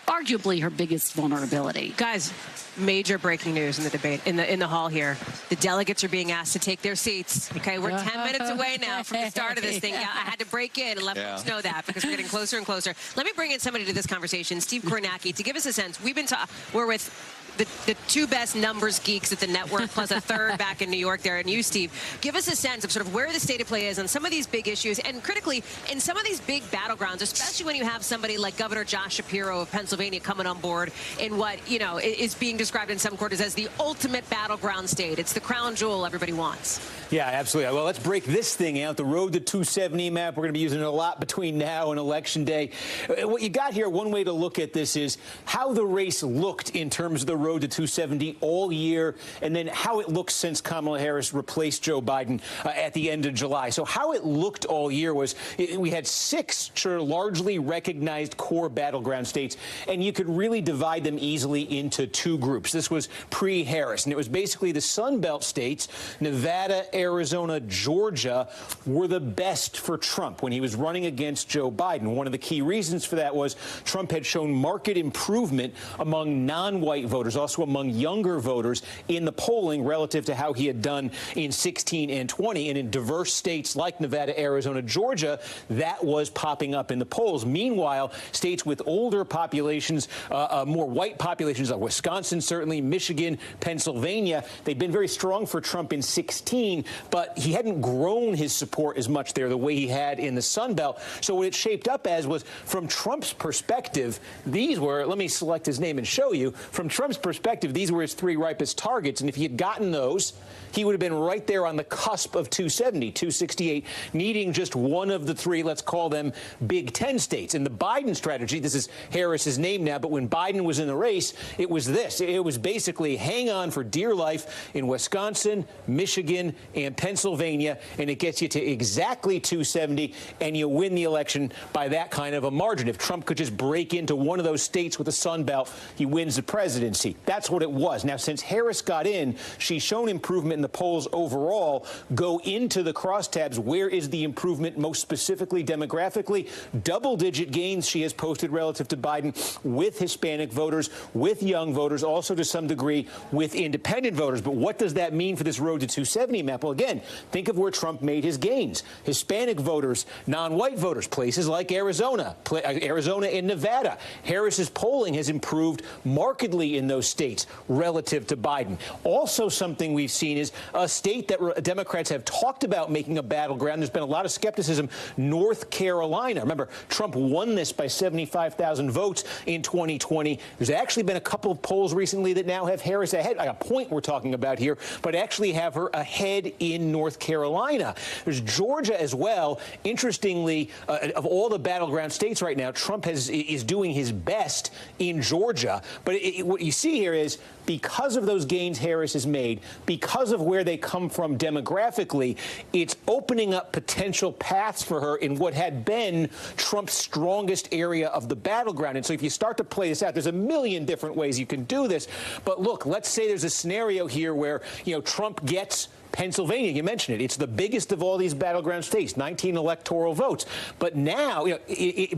arguably her biggest vulnerability. Guys, major breaking news in the debate in the hall here. The delegates are being asked to take their seats. Okay, we're 10 minutes away now from the start of this thing. I had to break in and let folks know that because we're getting closer and closer. Let me bring in somebody to this conversation, Steve Kornacki, to give us a sense. We're with the two best numbers geeks at the network, plus a third back in New York there. And you, Steve, give us a sense of sort of where the state of play is on some of these big issues, and critically, in some of these big battlegrounds, especially when you have somebody like Governor Josh Shapiro of Pennsylvania coming on board in what, is being described in some quarters as the ultimate battleground state. It's the crown jewel everybody wants. Yeah, absolutely. Well, let's break this thing out. The road to 270 map, we're going to be using it a lot between now and Election Day. What you got here, one way to look at this is how the race looked in terms of the road to 270 all year, and then how it looks since Kamala Harris replaced Joe Biden at the end of July. So how it looked all year was we had 6 largely recognized core battleground states, and you could really divide them easily into 2 groups. This was pre-Harris, and it was basically the Sun Belt states, Nevada, Arizona, Georgia, were the best for Trump when he was running against Joe Biden. One of the key reasons for that was Trump had shown marked improvement among non-white voters, also among younger voters in the polling relative to how he had done in 16 and 20. And in diverse states like Nevada, Arizona, Georgia, that was popping up in the polls. Meanwhile, states with older populations, more white populations like Wisconsin, certainly Michigan, Pennsylvania, they've been very strong for Trump in 16, but he hadn't grown his support as much there the way he had in the Sun Belt. So what it shaped up as was, from Trump's perspective, these were, let me select his name and show you, from Trump's perspective, these were his 3 ripest targets. And if he had gotten those, he would have been right there on the cusp of 270, 268, needing just one of the 3, let's call them Big Ten states. And the Biden strategy, this is Harris's name now, but when Biden was in the race, it was this. It was basically hang on for dear life in Wisconsin, Michigan, and Pennsylvania, and it gets you to exactly 270, and you win the election by that kind of a margin. If Trump could just break into one of those states with the Sun Belt, he wins the presidency. That's what it was. Now, since Harris got in, she's shown improvement in the polls overall. Go into the crosstabs. Where is the improvement most specifically demographically? Double-digit gains she has posted relative to Biden with Hispanic voters, with young voters, also to some degree with independent voters. But what does that mean for this road to 270 map? Well, again, think of where Trump made his gains. Hispanic voters, non-white voters, places like Arizona and Nevada. Harris's polling has improved markedly in those states relative to Biden. Also, something we've seen is a state that Democrats have talked about making a battleground. There's been a lot of skepticism. North Carolina. Remember, Trump won this by 75,000 votes in 2020. There's actually been a couple of polls recently that now have Harris ahead. Like a point we're talking about here, but actually have her ahead in North Carolina. There's Georgia as well. Interestingly, of all the battleground states right now, Trump is doing his best in Georgia. But what you see here is, because of those gains Harris has made, because of where they come from demographically, it's opening up potential paths for her in what had been Trump's strongest area of the battleground. And so if you start to play this out, there's a million different ways you can do this. But look, let's say there's a scenario here where, Trump gets Pennsylvania, you mentioned it. It's the biggest of all these battleground states, 19 electoral votes. But now,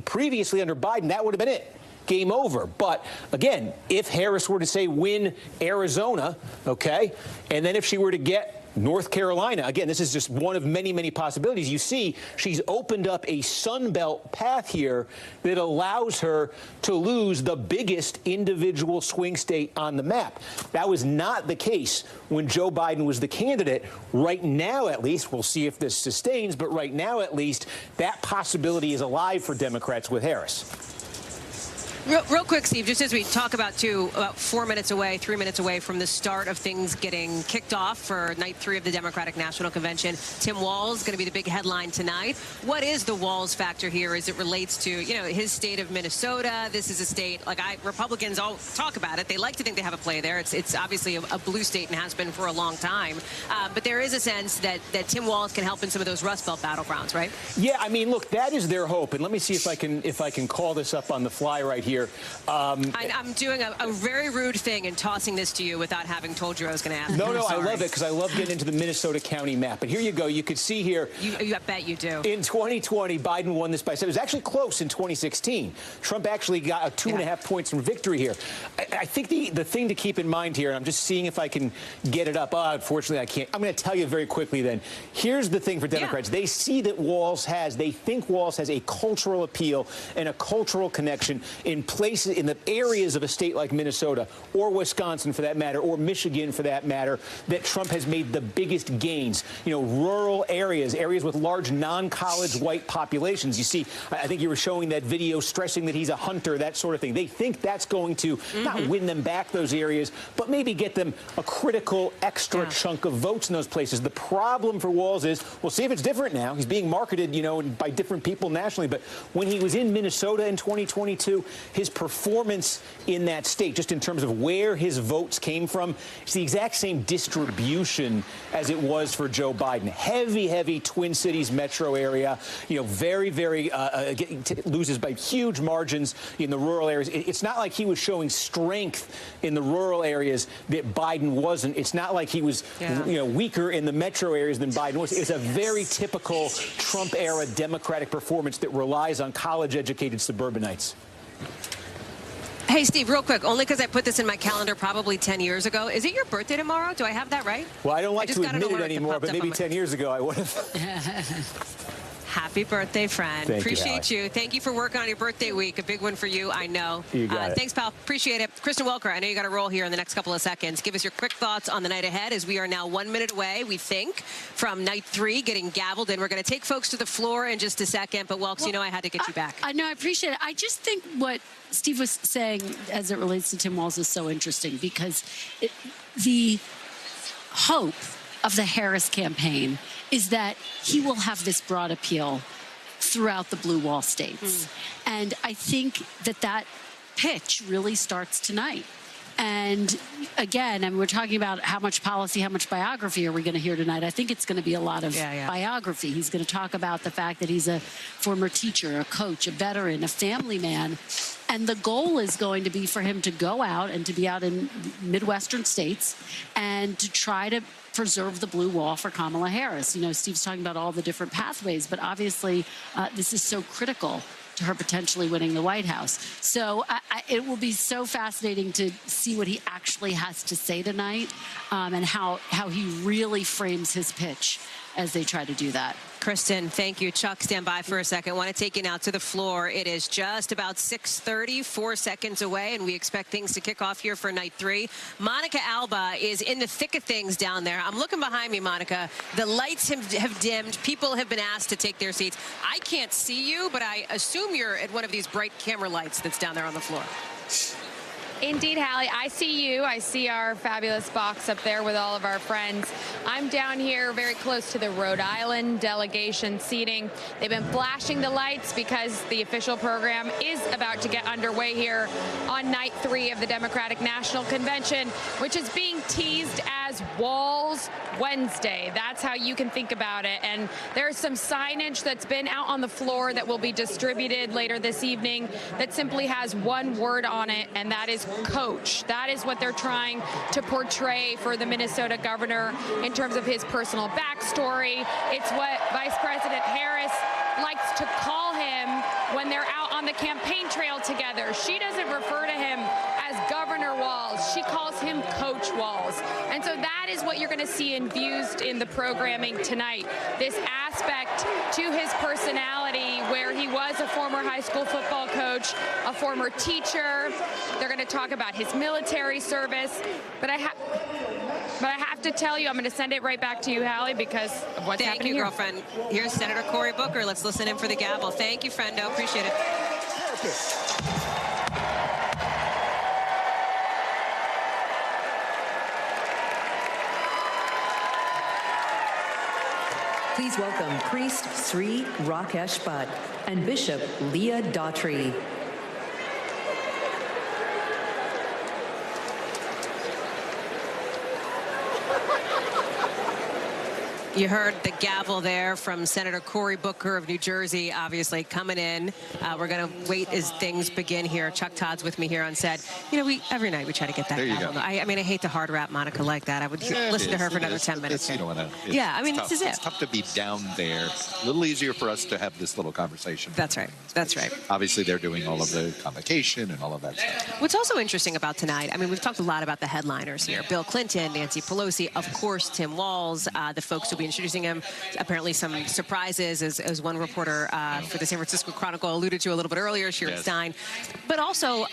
previously under Biden, that would have been it. Game over. But again, if Harris were to say win Arizona, okay, and then if she were to get North Carolina, again, this is just one of many, many possibilities. You see, she's opened up a Sun Belt path here that allows her to lose the biggest individual swing state on the map. That was not the case when Joe Biden was the candidate. Right now, at least, we'll see if this sustains, but right now, at least, that possibility is alive for Democrats with Harris. Real quick, Steve, just as we talk about 3 minutes away from the start of things getting kicked off for night 3 of the Democratic National Convention, Tim Walz going to be the big headline tonight. What is the Walz factor here as it relates to, his state of Minnesota? This is a state, Republicans all talk about it. They like to think they have a play there. It's obviously a blue state and has been for a long time. But there is a sense that Tim Walz can help in some of those Rust Belt battlegrounds, right? Yeah, I mean, look, that is their hope. And let me see if I can call this up on the fly right here. I'm doing a very rude thing and tossing this to you without having told you I was going to ask. No, I love it because I love getting into the Minnesota county map. But here you go. You could see here. I bet you do. In 2020, Biden won this by 7. It was actually close in 2016. Trump actually got 2.5 points from victory here. I think the thing to keep in mind here, and I'm just seeing if I can get it up. Unfortunately, I can't. I'm going to tell you very quickly then. Here's the thing for Democrats. They see that they think Walz has a cultural appeal and a cultural connection in places, in the areas of a state like Minnesota or Wisconsin for that matter, or Michigan for that matter, that Trump has made the biggest gains. Rural areas with large non-college white populations. You see, I think you were showing that video stressing that he's a hunter, that sort of thing. They think that's going to not win them back those areas, but maybe get them a critical extra chunk of votes in those places. The problem for Walz is, we'll see if it's different now. He's being marketed, by different people nationally. But when he was in Minnesota in 2022, his performance in that state, just in terms of where his votes came from, it's the exact same distribution as it was for Joe Biden. Heavy Twin Cities metro area, very, loses by huge margins in the rural areas. It's not like he was showing strength in the rural areas that Biden wasn't. It's not like he was, weaker in the metro areas than Biden was. It's a very typical Trump-era Democratic performance that relies on college-educated suburbanites. Hey, Steve, real quick, only because I put this in my calendar probably 10 years ago. Is it your birthday tomorrow? Do I have that right? Well, I don't like to admit it anymore, but maybe 10 years ago I would have. Happy birthday, friend. Appreciate you. Thank you for working on your birthday week. A big one for you, I know. You got it. Thanks, pal. Appreciate it. Kristen Welker, I know you got to roll here in the next couple of seconds. Give us your quick thoughts on the night ahead, as we are now 1 minute away, we think, from night 3 getting gavelled. And we're going to take folks to the floor in just a second. But, Welks, I had to get you back. I know. I appreciate it. I just think what Steve was saying as it relates to Tim Walz is so interesting, because the hope of the Harris campaign is that he will have this broad appeal throughout the blue wall states. And I think that pitch really starts tonight. And again, we're talking about how much policy, how much biography are we going to hear tonight? I think it's going to be a lot of biography. He's going to talk about the fact that he's a former teacher, a coach, a veteran, a family man. And the goal is going to be for him to go out and to be out in Midwestern states and to try to preserve the blue wall for Kamala Harris. Steve's talking about all the different pathways, but obviously this is so critical to her potentially winning the White House. So it will be so fascinating to see what he actually has to say tonight, and how he really frames his pitch as they try to do that. Kristen, thank you. Chuck, stand by for a second. I want to take you now to the floor. It is just about 6:30, 4 seconds away, and we expect things to kick off here for night 3. Monica Alba is in the thick of things down there. I'm looking behind me, Monica. The lights have dimmed. People have been asked to take their seats. I can't see you, but I assume you're at one of these bright camera lights that's down there on the floor. Indeed, Hallie, I see you. I see our fabulous box up there with all of our friends. I'm down here very close to the Rhode Island delegation seating. They've been flashing the lights because the official program is about to get underway here on night 3 of the Democratic National Convention, which is being teased as as Walz Wednesday. That's how you can think about it. And there's some signage that's been out on the floor that will be distributed later this evening that simply has one word on it, and that is coach. That is what they're trying to portray for the Minnesota governor in terms of his personal backstory. It's what Vice President Harris likes to call him when they're out on the campaign trail together. She doesn't refer to him as Governor Walz. She calls him Coach Walz. And so that is what you're going to see infused in the programming tonight. This aspect to his personality where he was a former high school football coach, a former teacher. They're going to talk about his military service. But I have to tell you, I'm going to send it right back to you, Hallie, because of what's happening here. Thank you, girlfriend. Here's Senator Cory Booker. Let's listen in for the gavel. Thank you, friendo. Appreciate it. Please welcome Priest Sri Rakesh Bhatt and Bishop Leah Daughtry. You heard the gavel there from Senator Cory Booker of New Jersey, obviously coming in. We're going to wait as things begin here. Chuck Todd's with me here on set. You know, every night we try to get that gavel. I mean, I hate to hard rap Monica like that. I would listen to her for another 10 minutes. You know, yeah, I mean, this is it. It's tough to be down there. A little easier for us to have this little conversation. That's right. That's right. Obviously, they're doing all of the convocation and all of that stuff. What's also interesting about tonight, I mean, we've talked a lot about the headliners here. Bill Clinton, Nancy Pelosi, of course, Tim Walz, the folks who will be introducing him. Apparently some surprises, as one reporter for the San Francisco Chronicle alluded to a little bit earlier, Sharon Stein. But also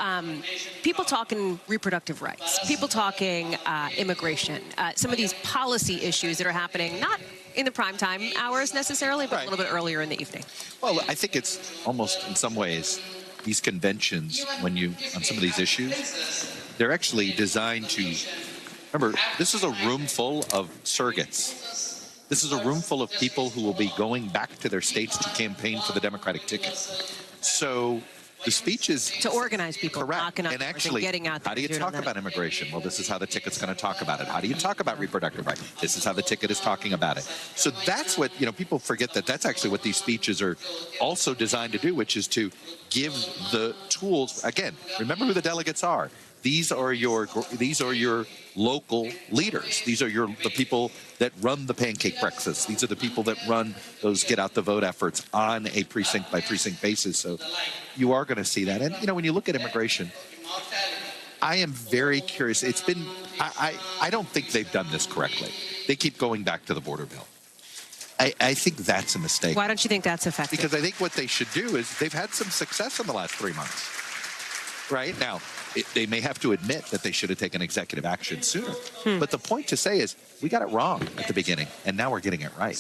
people talking reproductive rights, people talking immigration, some of these policy issues that are happening, not in the primetime hours necessarily, but a little bit earlier in the evening. Well, I think it's almost in some ways these conventions, when you, on some of these issues, they're actually designed to, remember, this is a room full of surrogates. This is a room full of people who will be going back to their states to campaign for the Democratic ticket. So the speech is to organize people, correct. And actually, getting out there, how do you talk about immigration? Well, this is how the ticket's going to talk about it. How do you talk about reproductive rights? This is how the ticket is talking about it. So that's what, you know, people forget that that's actually what these speeches are also designed to do, which is to give the tools. Again, remember who the delegates are. These are your local leaders. These are the people that run the pancake breakfast. These are the people that run those get out the vote efforts on a precinct by precinct basis. So you are going to see that. And, you know, when you look at immigration, I am very curious. It's been, I don't think they've done this correctly. They keep going back to the border bill. I think that's a mistake. Why don't you think that's effective? Because I think what they should do is they've had some success in the last 3 months. Right now, they may have to admit that they should have taken executive action sooner. But the point to say is we got it wrong at the beginning, and now we're getting it right.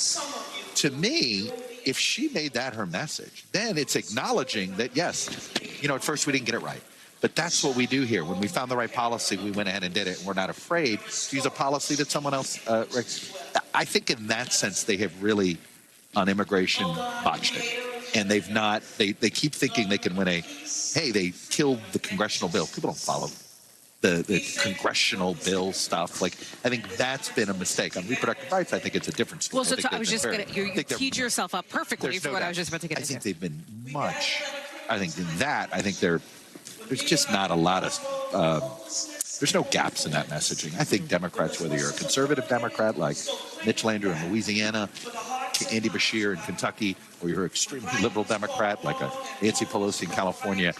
To me, if she made that her message, then it's acknowledging that, yes, you know, at first we didn't get it right. But that's what we do here. When we found the right policy, we went ahead and did it, and we're not afraid to use a policy that someone else... I think in that sense, they have really, on immigration, botched it. And they've not, they keep thinking they can win hey, they killed the congressional bill. People don't follow the congressional bill stuff. Like, I think that's been a mistake. On reproductive rights, I think it's a different story. Well, so I was just going to, you teed yourself up perfectly for what I was just about to get into. I think they've been much, I think in that, I think there's just not a lot of, there's no gaps in that messaging. I think Democrats, whether you're a conservative Democrat like Mitch Landrieu in Louisiana, Andy Beshear in Kentucky, or you're an extremely liberal Democrat like a Nancy Pelosi in California,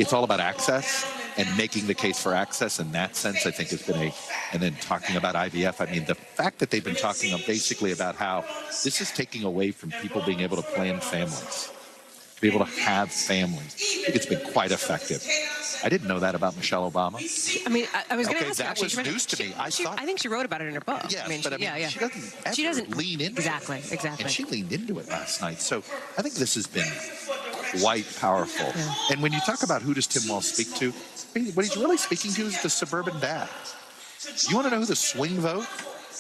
it's all about access and making the case for access. In that sense, I think has been and then talking about IVF. I mean, the fact that they've been talking basically about how this is taking away from people being able to plan families, to be able to have families. I think it's been quite effective. I didn't know that about Michelle Obama. I mean, I was going to ask that you. Was news to me. I think she wrote about it in her book. Yes, I mean, but she doesn't lean into it. Exactly. And she leaned into it last night. So I think this has been quite powerful. Yeah. And when you talk about who does Tim Walz speak to, what he's really speaking to is the suburban dad. You want to know who the swing vote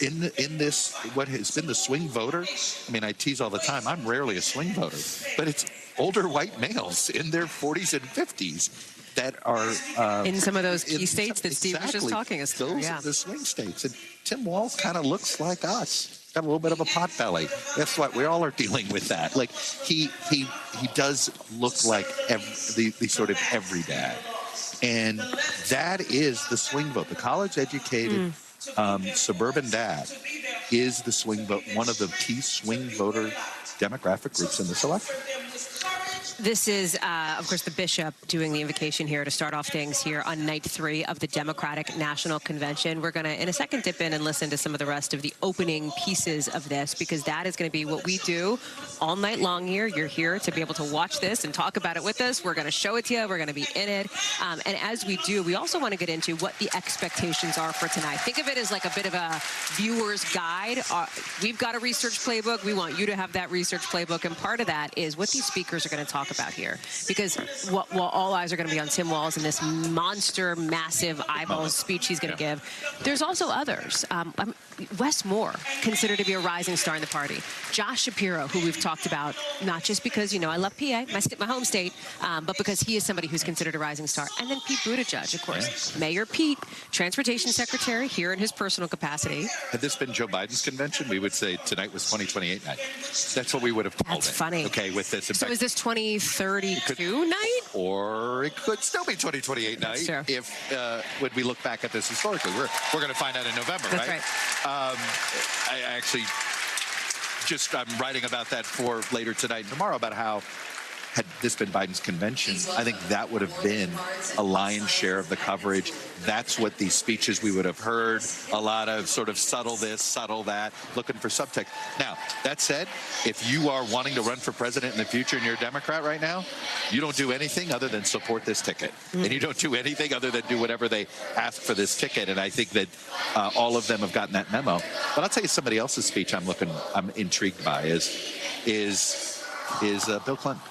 in this, what has been the swing voter? I mean, I tease all the time. I'm rarely a swing voter, but it's older white males in their 40s and 50s. that are in some of those key states that Steve was just talking us through. Those are the swing states. And Tim Walz kind of looks like us. Got a little bit of a pot belly. Guess what? We all are dealing with that. Like he does look like the sort of every dad, and that is the swing vote. The college-educated suburban dad is the swing vote. One of the key swing voter demographic groups in this election. This is, of course, the bishop doing the invocation here to start off things here on night 3 of the Democratic National Convention. We're going to, in a second, dip in and listen to some of the rest of the opening pieces of this, because that is going to be what we do all night long here. You're here to be able to watch this and talk about it with us. We're going to show it to you. We're going to be in it. And as we do, we also want to get into what the expectations are for tonight. Think of it as like a bit of a viewer's guide. We've got a research playbook. We want you to have that research playbook. And part of that is what these speakers are going to talk about here, because while all eyes are going to be on Tim Walz and this monster, massive eyeballs speech he's going to give, there's also others. Wes Moore, considered to be a rising star in the party. Josh Shapiro, who we've talked about, not just because, I love PA, my home state, but because he is somebody who's considered a rising star. And then Pete Buttigieg, of course. Mayor Pete, transportation secretary, here in his personal capacity. Had this been Joe Biden's convention, we would say tonight was 2028 night. That's what we would have called it. That's funny. Okay, with this. So is this 2032 night? Or it could still be 2028 night if when we look back at this historically. We're going to find out in November, That's right? I actually I'm writing about that for later tonight and tomorrow, about how had this been Biden's convention, I think that would have been a lion's share of the coverage. That's what these speeches we would have heard, a lot of sort of subtle this, subtle that, looking for subtext. Now, that said, if you are wanting to run for president in the future and you're a Democrat right now, you don't do anything other than support this ticket. And you don't do anything other than do whatever they ask for this ticket. And I think that all of them have gotten that memo. But I'll tell you somebody else's speech I'm intrigued by is Bill Clinton.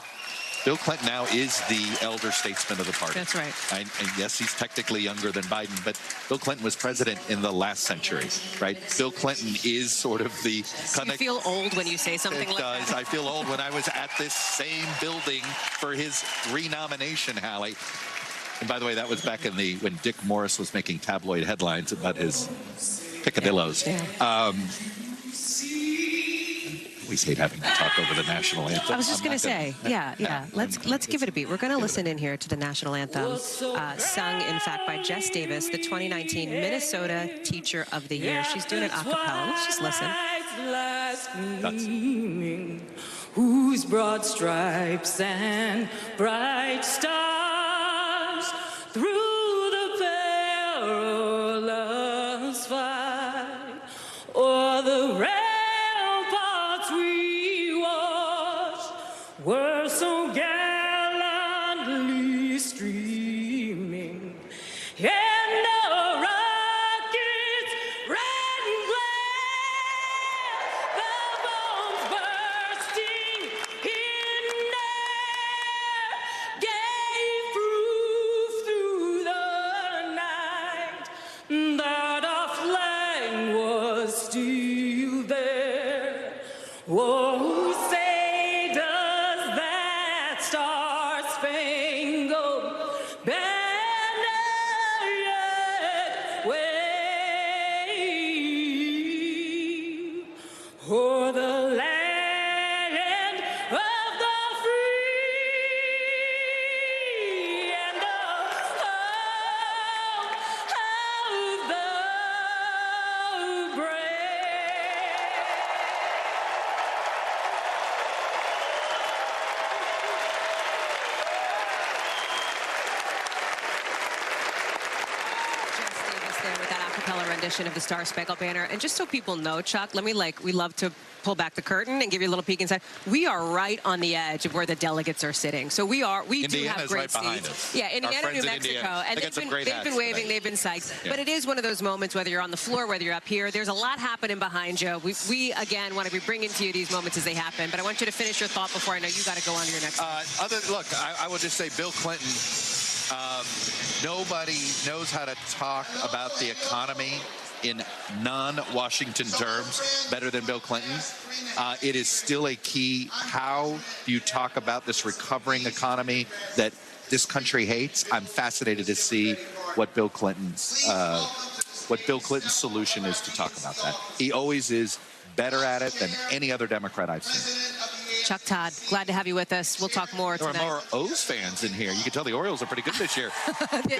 Bill Clinton now is the elder statesman of the party. That's right. And yes, he's technically younger than Biden, but Bill Clinton was president in the last century, right? Bill Clinton is sort of the... You feel old when you say something like that? It does. I feel old when I was at this same building for his renomination, Hallie. And by the way, that was back in when Dick Morris was making tabloid headlines about his picadillos. Yeah. We hate having to talk over the national anthem. I was just going to say, yeah. Let's give it a beat. We're going to listen in here to the national anthem, sung, in fact, by Jess Davis, the 2019 Minnesota Teacher of the Year. She's doing it a cappella. Let's just listen. Whose broad stripes and bright stars through the perilous fight, o'er the were so gallantly streaming, and the rockets red and glare, the bombs bursting in air, gave proof through the night that our flag was still there. Whoa, say of the Star Spangled Banner. And just so people know, Chuck, we love to pull back the curtain and give you a little peek inside. We are right on the edge of where the delegates are sitting. So we do have great seats. Yeah, Indiana, New Mexico. And they've been waving, they've been psyched. Yeah. But it is one of those moments, whether you're on the floor, whether you're up here, there's a lot happening behind you. We again, want to be bringing to you these moments as they happen. But I want you to finish your thought before I know you got to go on to your next Look, I will just say Bill Clinton, nobody knows how to talk about the economy in non-Washington terms better than Bill Clinton. It is still a key. How do you talk about this recovering economy that this country hates, I'm fascinated to see what Bill Clinton's solution is to talk about that. He always is better at it than any other Democrat I've seen. Chuck Todd, glad to have you with us. We'll talk more tonight. There are more O's fans in here. You can tell the Orioles are pretty good this year.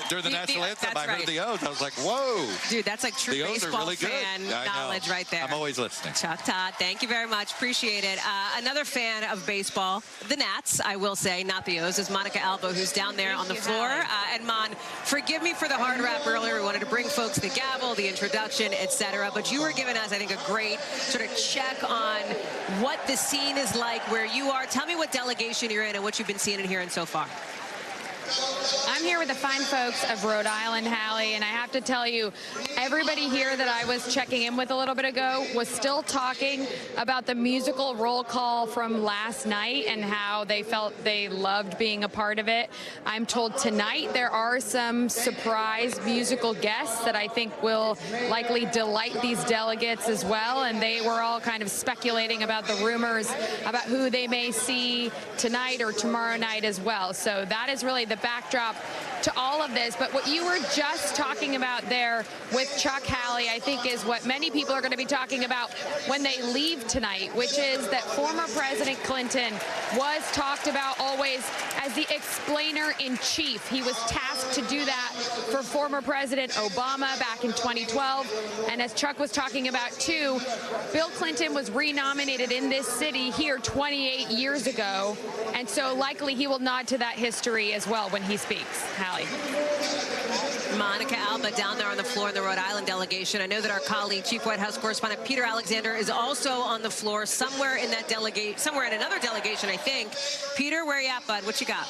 During the national anthem, I heard the O's. I was like, whoa. Dude, that's like true baseball really fan knowledge right there. I'm always listening. Chuck Todd, thank you very much. Appreciate it. Another fan of baseball, the Nats, I will say, not the O's, is Monica Alba, who's down there on the floor. And Mon, forgive me for the hard rap earlier. We wanted to bring folks the gavel, the introduction, etc. But you were giving us, I think, a great sort of check on what the scene is like where you are. Tell me what delegation you're in and what you've been seeing and hearing so far. I'm here with the fine folks of Rhode Island, Hallie, and I have to tell you, everybody here that I was checking in with a little bit ago was still talking about the musical roll call from last night and how they felt they loved being a part of it. I'm told tonight there are some surprise musical guests that I think will likely delight these delegates as well, and they were all kind of speculating about the rumors about who they may see tonight or tomorrow night as well. So that is really the backdrop to all of this. But what you were just talking about there with Chuck, Hallie, I think is what many people are going to be talking about when they leave tonight, which is that former President Clinton was talked about always as the explainer-in-chief. He was tasked to do that for former President Obama back in 2012. And as Chuck was talking about, too, Bill Clinton was renominated in this city here 28 years ago. And so likely he will nod to that history as well when he speaks. Hallie. Monica Alba down there on the floor in the Rhode Island delegation. I know that our colleague, Chief White House correspondent Peter Alexander, is also on the floor somewhere in that somewhere in another delegation, I think. Peter, where you at, bud? What you got?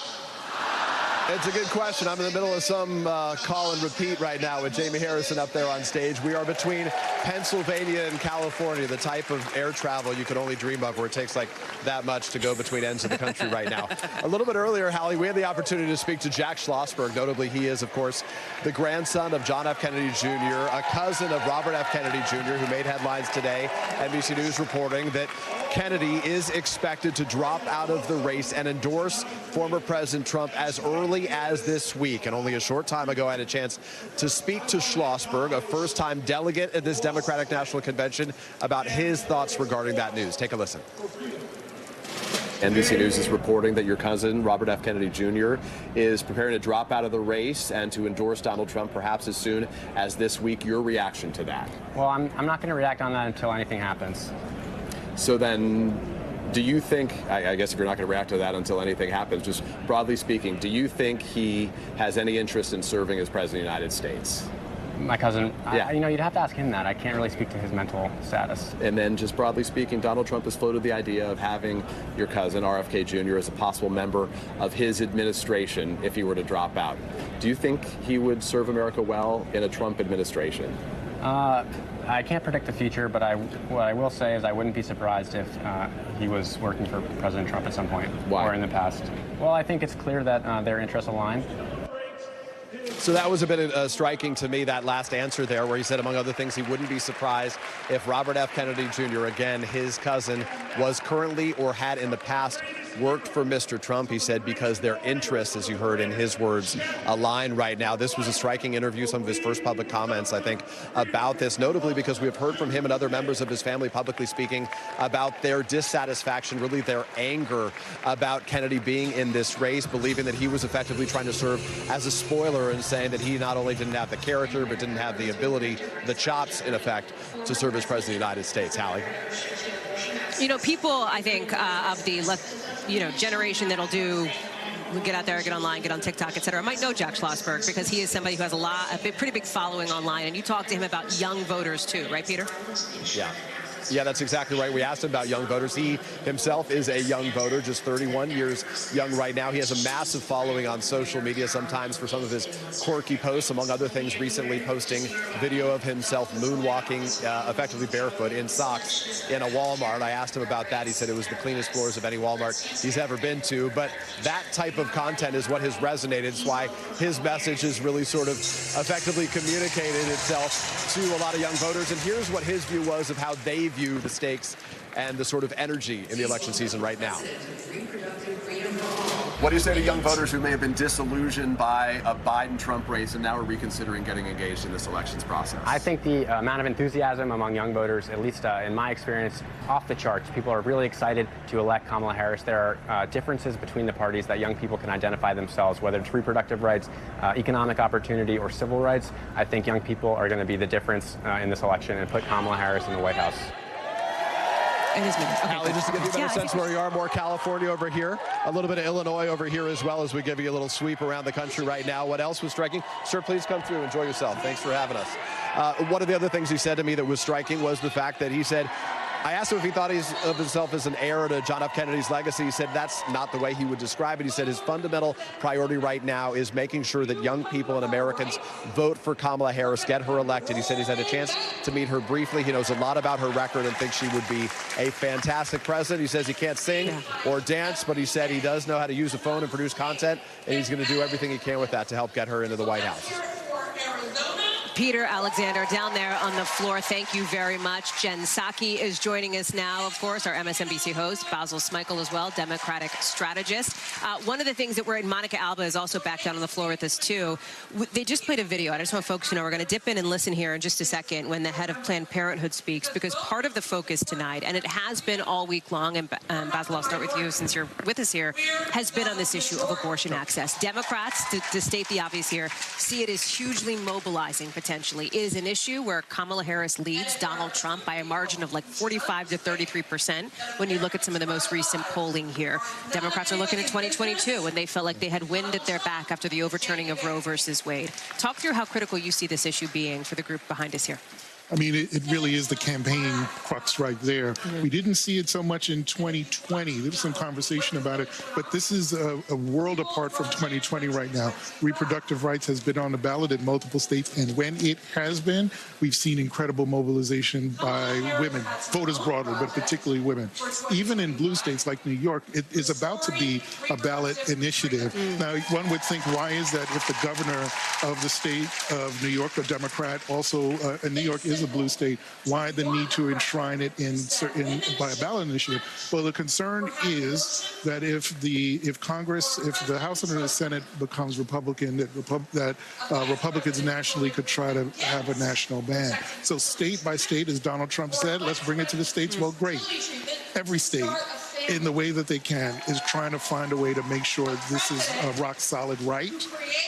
It's a good question. I'm in the middle of some call and repeat right now with Jamie Harrison up there on stage. We are between Pennsylvania and California, the type of air travel you could only dream of, where it takes like that much to go between ends of the country right now. A little bit earlier, Hallie, we had the opportunity to speak to Jack Schlossberg. Notably, he is, of course, the grandson of John F. Kennedy Jr., a cousin of Robert F. Kennedy Jr., who made headlines today. NBC News reporting that Kennedy is expected to drop out of the race and endorse former President Trump as early as this week. And only a short time ago, I had a chance to speak to Schlossberg, a first-time delegate at this Democratic National Convention, about his thoughts regarding that news. Take a listen. NBC News is reporting that your cousin, Robert F. Kennedy Jr., is preparing to drop out of the race and to endorse Donald Trump perhaps as soon as this week. Your reaction to that? Well, I'm not going to react on that until anything happens. So then, do you think, I guess if you're not going to react to that until anything happens, just broadly speaking, do you think he has any interest in serving as President of the United States? My cousin, yeah. You'd have to ask him that. I can't really speak to his mental status. And then just broadly speaking, Donald Trump has floated the idea of having your cousin, RFK Jr., as a possible member of his administration if he were to drop out. Do you think he would serve America well in a Trump administration? I can't predict the future, but what I will say is I wouldn't be surprised if he was working for President Trump at some point. Why? Or in the past. Well, I think it's clear that their interests align. So that was a bit striking to me, that last answer there, where he said, among other things, he wouldn't be surprised if Robert F. Kennedy Jr., again, his cousin, was currently or had in the past worked for Mr. Trump, he said, because their interests, as you heard in his words, align right now. This was a striking interview, some of his first public comments, I think, about this, notably because we have heard from him and other members of his family publicly speaking about their dissatisfaction, really their anger about Kennedy being in this race, believing that he was effectively trying to serve as a spoiler and saying that he not only didn't have the character, but didn't have the ability, the chops, in effect, to serve as President of the United States. Hallie? You know, people, I think, of the, generation that'll get out there, get online, get on TikTok, et cetera, might know Jack Schlossberg because he is somebody who has a pretty big following online. And you talk to him about young voters, too, right, Peter? Yeah. Yeah, that's exactly right. We asked him about young voters. He himself is a young voter, just 31 years young right now. He has a massive following on social media, sometimes for some of his quirky posts, among other things, recently posting video of himself moonwalking effectively barefoot in socks in a Walmart. I asked him about that. He said it was the cleanest floors of any Walmart he's ever been to. But that type of content is what has resonated. It's why his message has really sort of effectively communicated itself to a lot of young voters. And here's what his view was of how they view the stakes and the sort of energy in the election season right now. What do you say to young voters who may have been disillusioned by a Biden-Trump race and now are reconsidering getting engaged in this elections process? I think the amount of enthusiasm among young voters, at least in my experience, off the charts. People are really excited to elect Kamala Harris. There are differences between the parties that young people can identify themselves, whether it's reproductive rights, economic opportunity, or civil rights. I think young people are going to be the difference in this election and put Kamala Harris in the White House. It is me. Okay, Hallie, just to give you a better sense where you are, more California over here, a little bit of Illinois over here as well, as we give you a little sweep around the country right now. What else was striking? Sir, please come through. Enjoy yourself. Thanks for having us. One of the other things he said to me that was striking was the fact that he said, I asked him if he thought of himself as an heir to John F. Kennedy's legacy. He said that's not the way he would describe it. He said his fundamental priority right now is making sure that young people and Americans vote for Kamala Harris, get her elected. He said he's had a chance to meet her briefly. He knows a lot about her record and thinks she would be a fantastic president. He says he can't sing or dance, but he said he does know how to use a phone and produce content, and he's going to do everything he can with that to help get her into the White House. Peter Alexander down there on the floor. Thank you very much. Jen Psaki is joining us now, of course, our MSNBC host. Basil Smikle as well, Democratic strategist. One of the things that we're in, Monica Alba is also back down on the floor with us, too. They just played a video. I just want folks to know we're going to dip in and listen here in just a second when the head of Planned Parenthood speaks, because part of the focus tonight, and it has been all week long, and Basil, I'll start with you since you're with us here, has been on this issue of abortion access. Democrats, to state the obvious here, see it as hugely mobilizing potentially. It is an issue where Kamala Harris leads Donald Trump by a margin of like 45 to 33% when you look at some of the most recent polling here. Democrats are looking at 2022 when they felt like they had wind at their back after the overturning of Roe versus Wade. Talk through how critical you see this issue being for the group behind us here. I mean, it really is the campaign crux right there. We didn't see it so much in 2020. There was some conversation about it, but this is a world apart from 2020 right now. Reproductive rights has been on the ballot in multiple states, and when it has been, we've seen incredible mobilization by women, voters broadly, but particularly women. Even in blue states like New York, it is about to be a ballot initiative. Now, one would think, why is that if the governor of the state of New York, a Democrat, also in New York is a blue state, why the need to enshrine it by a ballot initiative? Well, the concern is that if Congress, if the House and the Senate becomes Republican, that Republicans nationally could try to have a national ban. So state by state, as Donald Trump said, let's bring it to the states. Well, great. Every state, in the way that they can, is trying to find a way to make sure this is a rock solid right.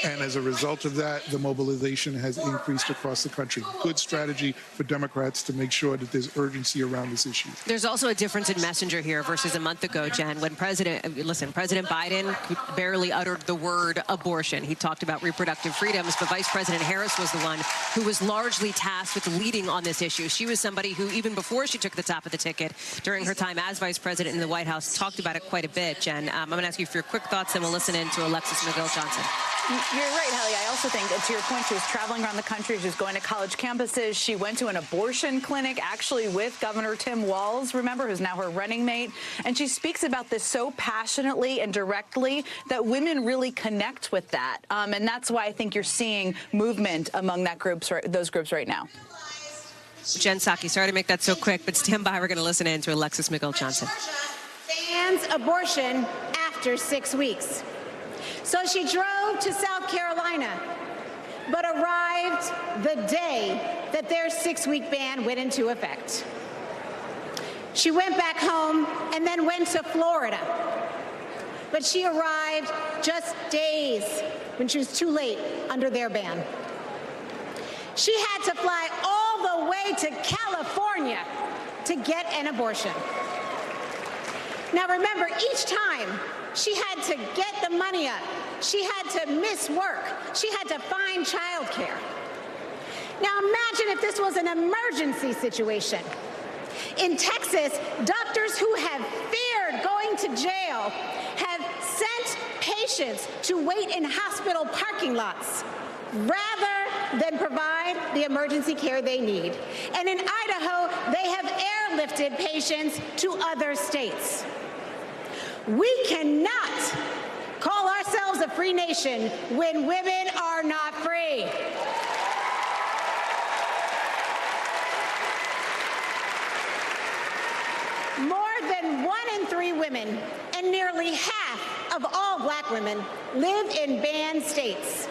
And as a result of that, the mobilization has increased across the country. Good strategy for Democrats to make sure that there's urgency around this issue. There's also a difference in messenger here versus a month ago, Jen, when President Biden barely uttered the word abortion. He talked about reproductive freedoms, but Vice President Harris was the one who was largely tasked with leading on this issue. She was somebody who, even before she took the top of the ticket, during her time as Vice President in the White House, talked about it quite a bit. Jen, I'm going to ask you for your quick thoughts, and we'll listen in to Alexis McGill-Johnson. You're right, Hallie. I also think, to your point, she was traveling around the country. She was going to college campuses. She went to an abortion clinic, actually with Governor Tim Walz, remember, who's now her running mate. And she speaks about this so passionately and directly that women really connect with that. And that's why I think you're seeing movement among those groups right now. Jen Psaki, sorry to make that so quick, but stand by. We're going to listen in to Alexis McGill-Johnson. Bans abortion after 6 weeks. So she drove to South Carolina, but arrived the day that their 6-week ban went into effect. She went back home and then went to Florida, but she arrived just days when she was too late under their ban. She had to fly all the way to California to get an abortion. Now remember, each time she had to get the money up, she had to miss work, she had to find childcare. Now imagine if this was an emergency situation. In Texas, doctors who have feared going to jail have sent patients to wait in hospital parking lots rather than provide the emergency care they need. And in Idaho, they have airlifted patients to other states. We cannot call ourselves a free nation when women are not free. More than 1 in 3 women and nearly half of all black women live in banned states.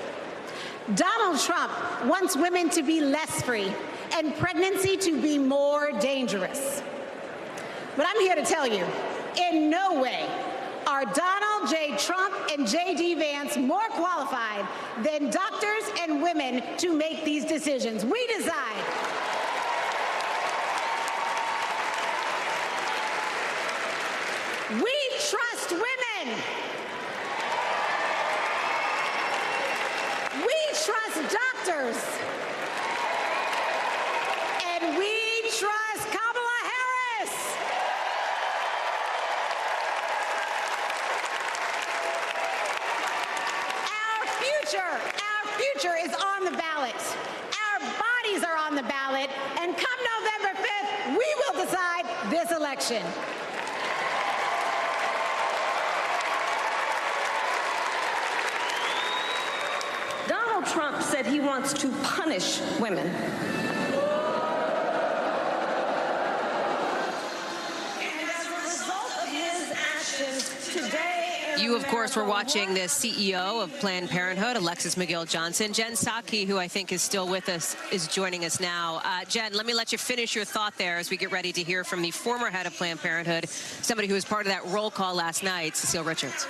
Donald Trump wants women to be less free and pregnancy to be more dangerous. But I'm here to tell you, in no way are Donald J. Trump and J.D. Vance more qualified than doctors and women to make these decisions. We decide. We trust women. We trust doctors. And we trust Kamala Harris. Our future is on the ballot. Our bodies are on the ballot. And come November 5th, we will decide this election. Donald Trump said he wants to punish women. And as a result of his actions today, you, of course, were watching the CEO of Planned Parenthood, Alexis McGill-Johnson. Jen Psaki, who I think is still with us, is joining us now. Jen, let me let you finish your thought there as we get ready to hear from the former head of Planned Parenthood, somebody who was part of that roll call last night, Cecil Richards.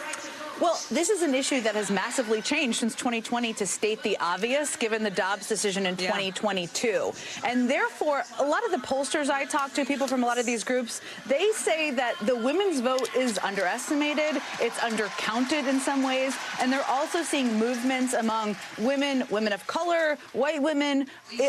Well, this is an issue that has massively changed since 2020, to state the obvious, given the Dobbs decision in 2022. And therefore, a lot of the pollsters I talk to, people from a lot of these groups, they say that the women's vote is underestimated, it's undercounted in some ways, and they're also seeing movements among women, women of color, white women,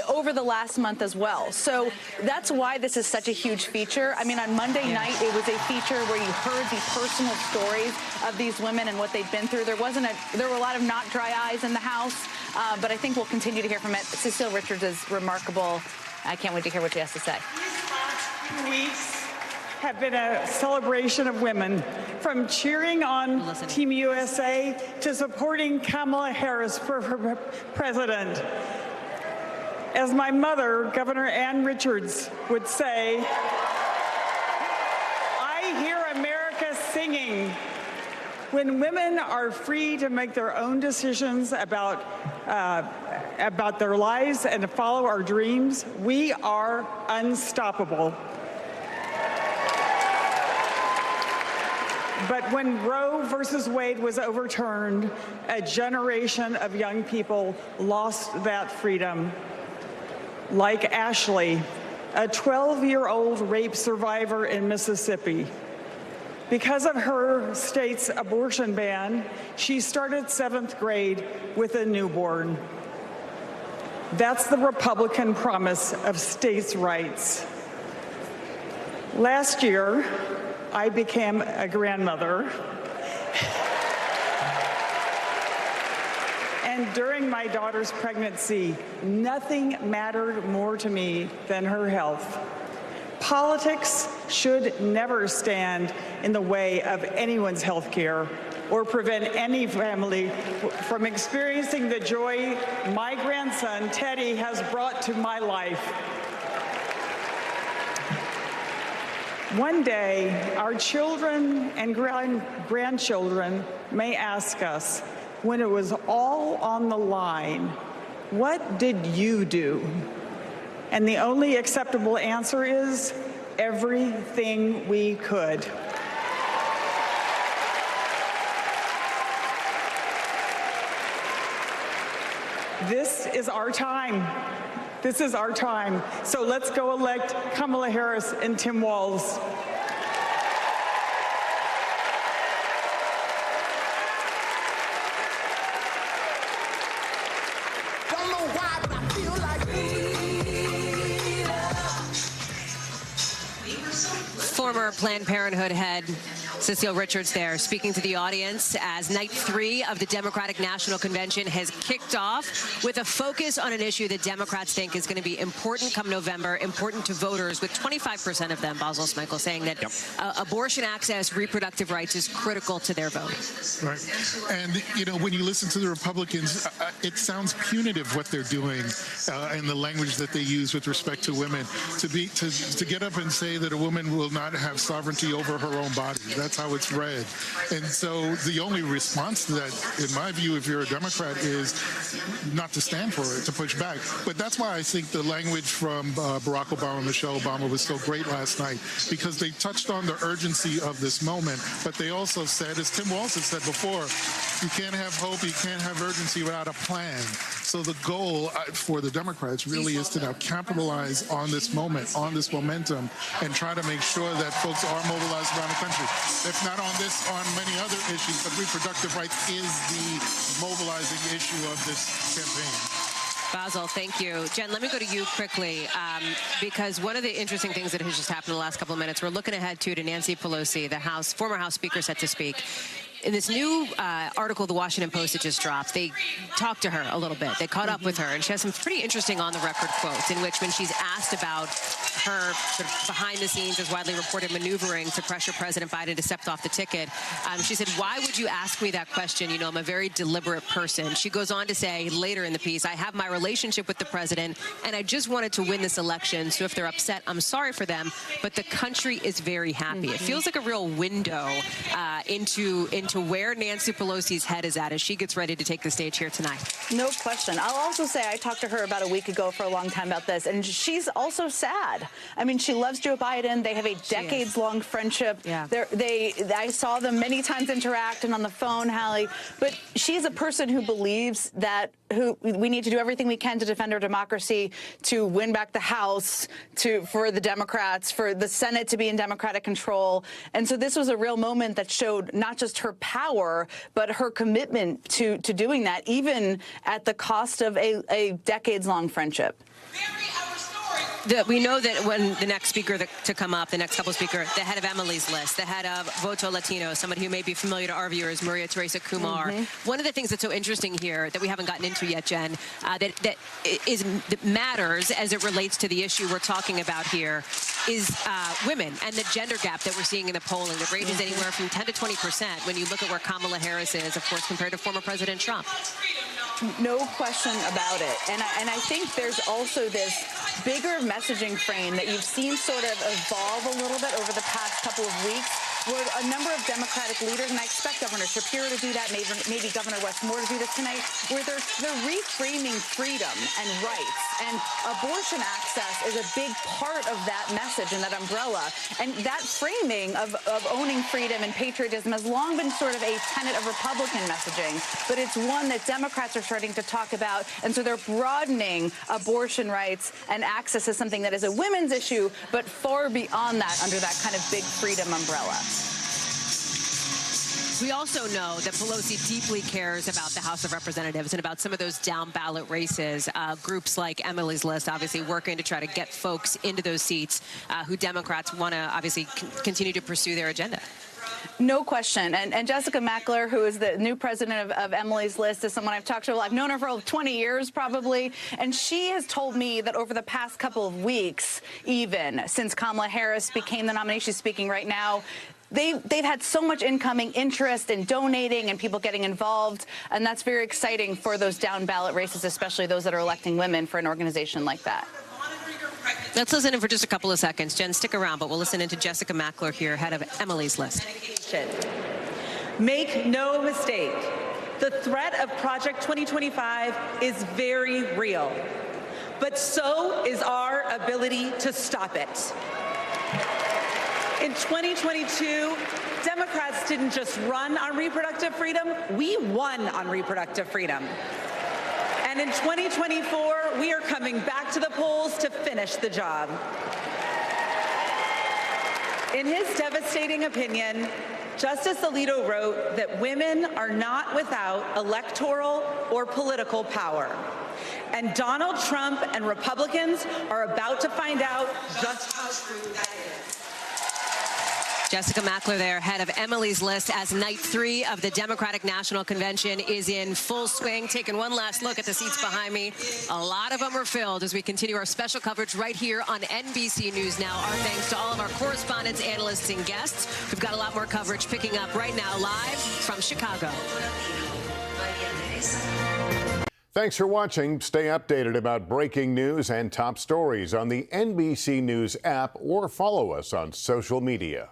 over the last month as well. So that's why this is such a huge feature. I mean, on Monday night, it was a feature where you heard the personal stories of these women and what they've been through. There were a lot of not dry eyes in the House, but I think we'll continue to hear from it. Cecil Richards is remarkable. I can't wait to hear what she has to say. These last 2 weeks have been a celebration of women, from cheering on Team USA to supporting Kamala Harris for president. As my mother, Governor Ann Richards, would say, I hear America singing. When women are free to make their own decisions about their lives and to follow our dreams, we are unstoppable. But when Roe versus Wade was overturned, a generation of young people lost that freedom. Like Ashley, a 12-year-old rape survivor in Mississippi. Because of her state's abortion ban, she started 7th grade with a newborn. That's the Republican promise of states' rights. Last year, I became a grandmother. And during my daughter's pregnancy, nothing mattered more to me than her health. Politics should never stand in the way of anyone's health care or prevent any family from experiencing the joy my grandson, Teddy, has brought to my life. One day, our children and grandchildren may ask us, when it was all on the line, what did you do? And the only acceptable answer is everything we could. This is our time. This is our time. So let's go elect Kamala Harris and Tim Walz. Former Planned Parenthood head Cecil Richards there, speaking to the audience as night 3 of the Democratic National Convention has kicked off with a focus on an issue that Democrats think is going to be important come November, important to voters, with 25% of them, Basil Smikle, saying that abortion access, reproductive rights is critical to their vote. Right. And, you know, when you listen to the Republicans, it sounds punitive what they're doing and the language that they use with respect to women. To get up and say that a woman will not have sovereignty over her own body, That's how it's read. And so the only response to that, in my view, if you're a Democrat, is not to stand for it, to push back. But that's why I think the language from Barack Obama and Michelle Obama was so great last night, because they touched on the urgency of this moment, but they also said, as Tim Walz has said before, you can't have hope, you can't have urgency without a plan. So the goal for the Democrats really is to now capitalize on this moment, on this momentum, and try to make sure that folks are mobilized around the country. If not on this, on many other issues, but reproductive rights is the mobilizing issue of this campaign. Basil, thank you. Jen, let me go to you quickly, because one of the interesting things that has just happened in the last couple of minutes, we're looking ahead to Nancy Pelosi, the former House Speaker, set to speak. In this new article the Washington Post had just dropped, they talked to her a little bit. They caught up with her, and she has some pretty interesting on-the-record quotes in which, when she's asked about her sort of behind-the-scenes, as widely reported, maneuvering to pressure President Biden to step off the ticket, she said, "Why would you ask me that question? You know, I'm a very deliberate person." She goes on to say later in the piece, "I have my relationship with the president, and I just wanted to win this election. So if they're upset, I'm sorry for them, but the country is very happy." It feels like a real window into where Nancy Pelosi's head is at as she gets ready to take the stage here tonight. No question. I'll also say I talked to her about a week ago for a long time about this, and she's also sad. I mean, she loves Joe Biden. They have a decades-long friendship. Yeah. I saw them many times interact and on the phone, Hallie. But she's a person who believes that we need to do everything we can to defend our democracy, to win back the House, for the Democrats, for the Senate to be in Democratic control. And so this was a real moment that showed not just her power, but her commitment to doing that, even at the cost of a decades-long friendship. We know that when the next speaker to come up, the next couple speaker, the head of Emily's List, the head of Voto Latino, somebody who may be familiar to our viewers, Maria Teresa Kumar. One of the things that's so interesting here that we haven't gotten into yet, Jen, that matters as it relates to the issue we're talking about here is women and the gender gap that we're seeing in the polling. It ranges anywhere from 10 to 20% when you look at where Kamala Harris is, of course, compared to former President Trump. No question about it. And I think there's also this bigger messaging frame that you've seen sort of evolve a little bit over the past couple of weeks, where a number of Democratic leaders, and I expect Governor Shapiro to do that, maybe Governor Westmore to do this tonight, where they're reframing freedom and rights. And abortion access is a big part of that message and that umbrella. And that framing of owning freedom and patriotism has long been sort of a tenet of Republican messaging, but it's one that Democrats are starting to talk about. And so they're broadening abortion rights and access as something that is a women's issue, but far beyond that, under that kind of big freedom umbrella. We also know that Pelosi deeply cares about the House of Representatives and about some of those down-ballot races. Groups like Emily's List obviously working to try to get folks into those seats who Democrats want to obviously continue to pursue their agenda. No question. And Jessica Mackler, who is the new president of Emily's List, is someone I've talked to. I've known her for 20 years, probably. And she has told me that over the past couple of weeks, even since Kamala Harris became the nominee, she's speaking right now, they've had so much incoming interest in donating and people getting involved. And that's very exciting for those down-ballot races, especially those that are electing women for an organization like that. Let's listen in for just a couple of seconds. Jen, stick around, but we'll listen in to Jessica Mackler here, head of Emily's List. Make no mistake, the threat of Project 2025 is very real, but so is our ability to stop it. In 2022, Democrats didn't just run on reproductive freedom, we won on reproductive freedom. And in 2024, we are coming back to the polls to finish the job. In his devastating opinion, Justice Alito wrote that women are not without electoral or political power. And Donald Trump and Republicans are about to find out just how true that is. Jessica Mackler there, head of Emily's List, as night 3 of the Democratic National Convention is in full swing. Taking one last look at the seats behind me. A lot of them are filled as we continue our special coverage right here on NBC News Now. Our thanks to all of our correspondents, analysts, and guests. We've got a lot more coverage picking up right now live from Chicago. Thanks for watching. Stay updated about breaking news and top stories on the NBC News app or follow us on social media.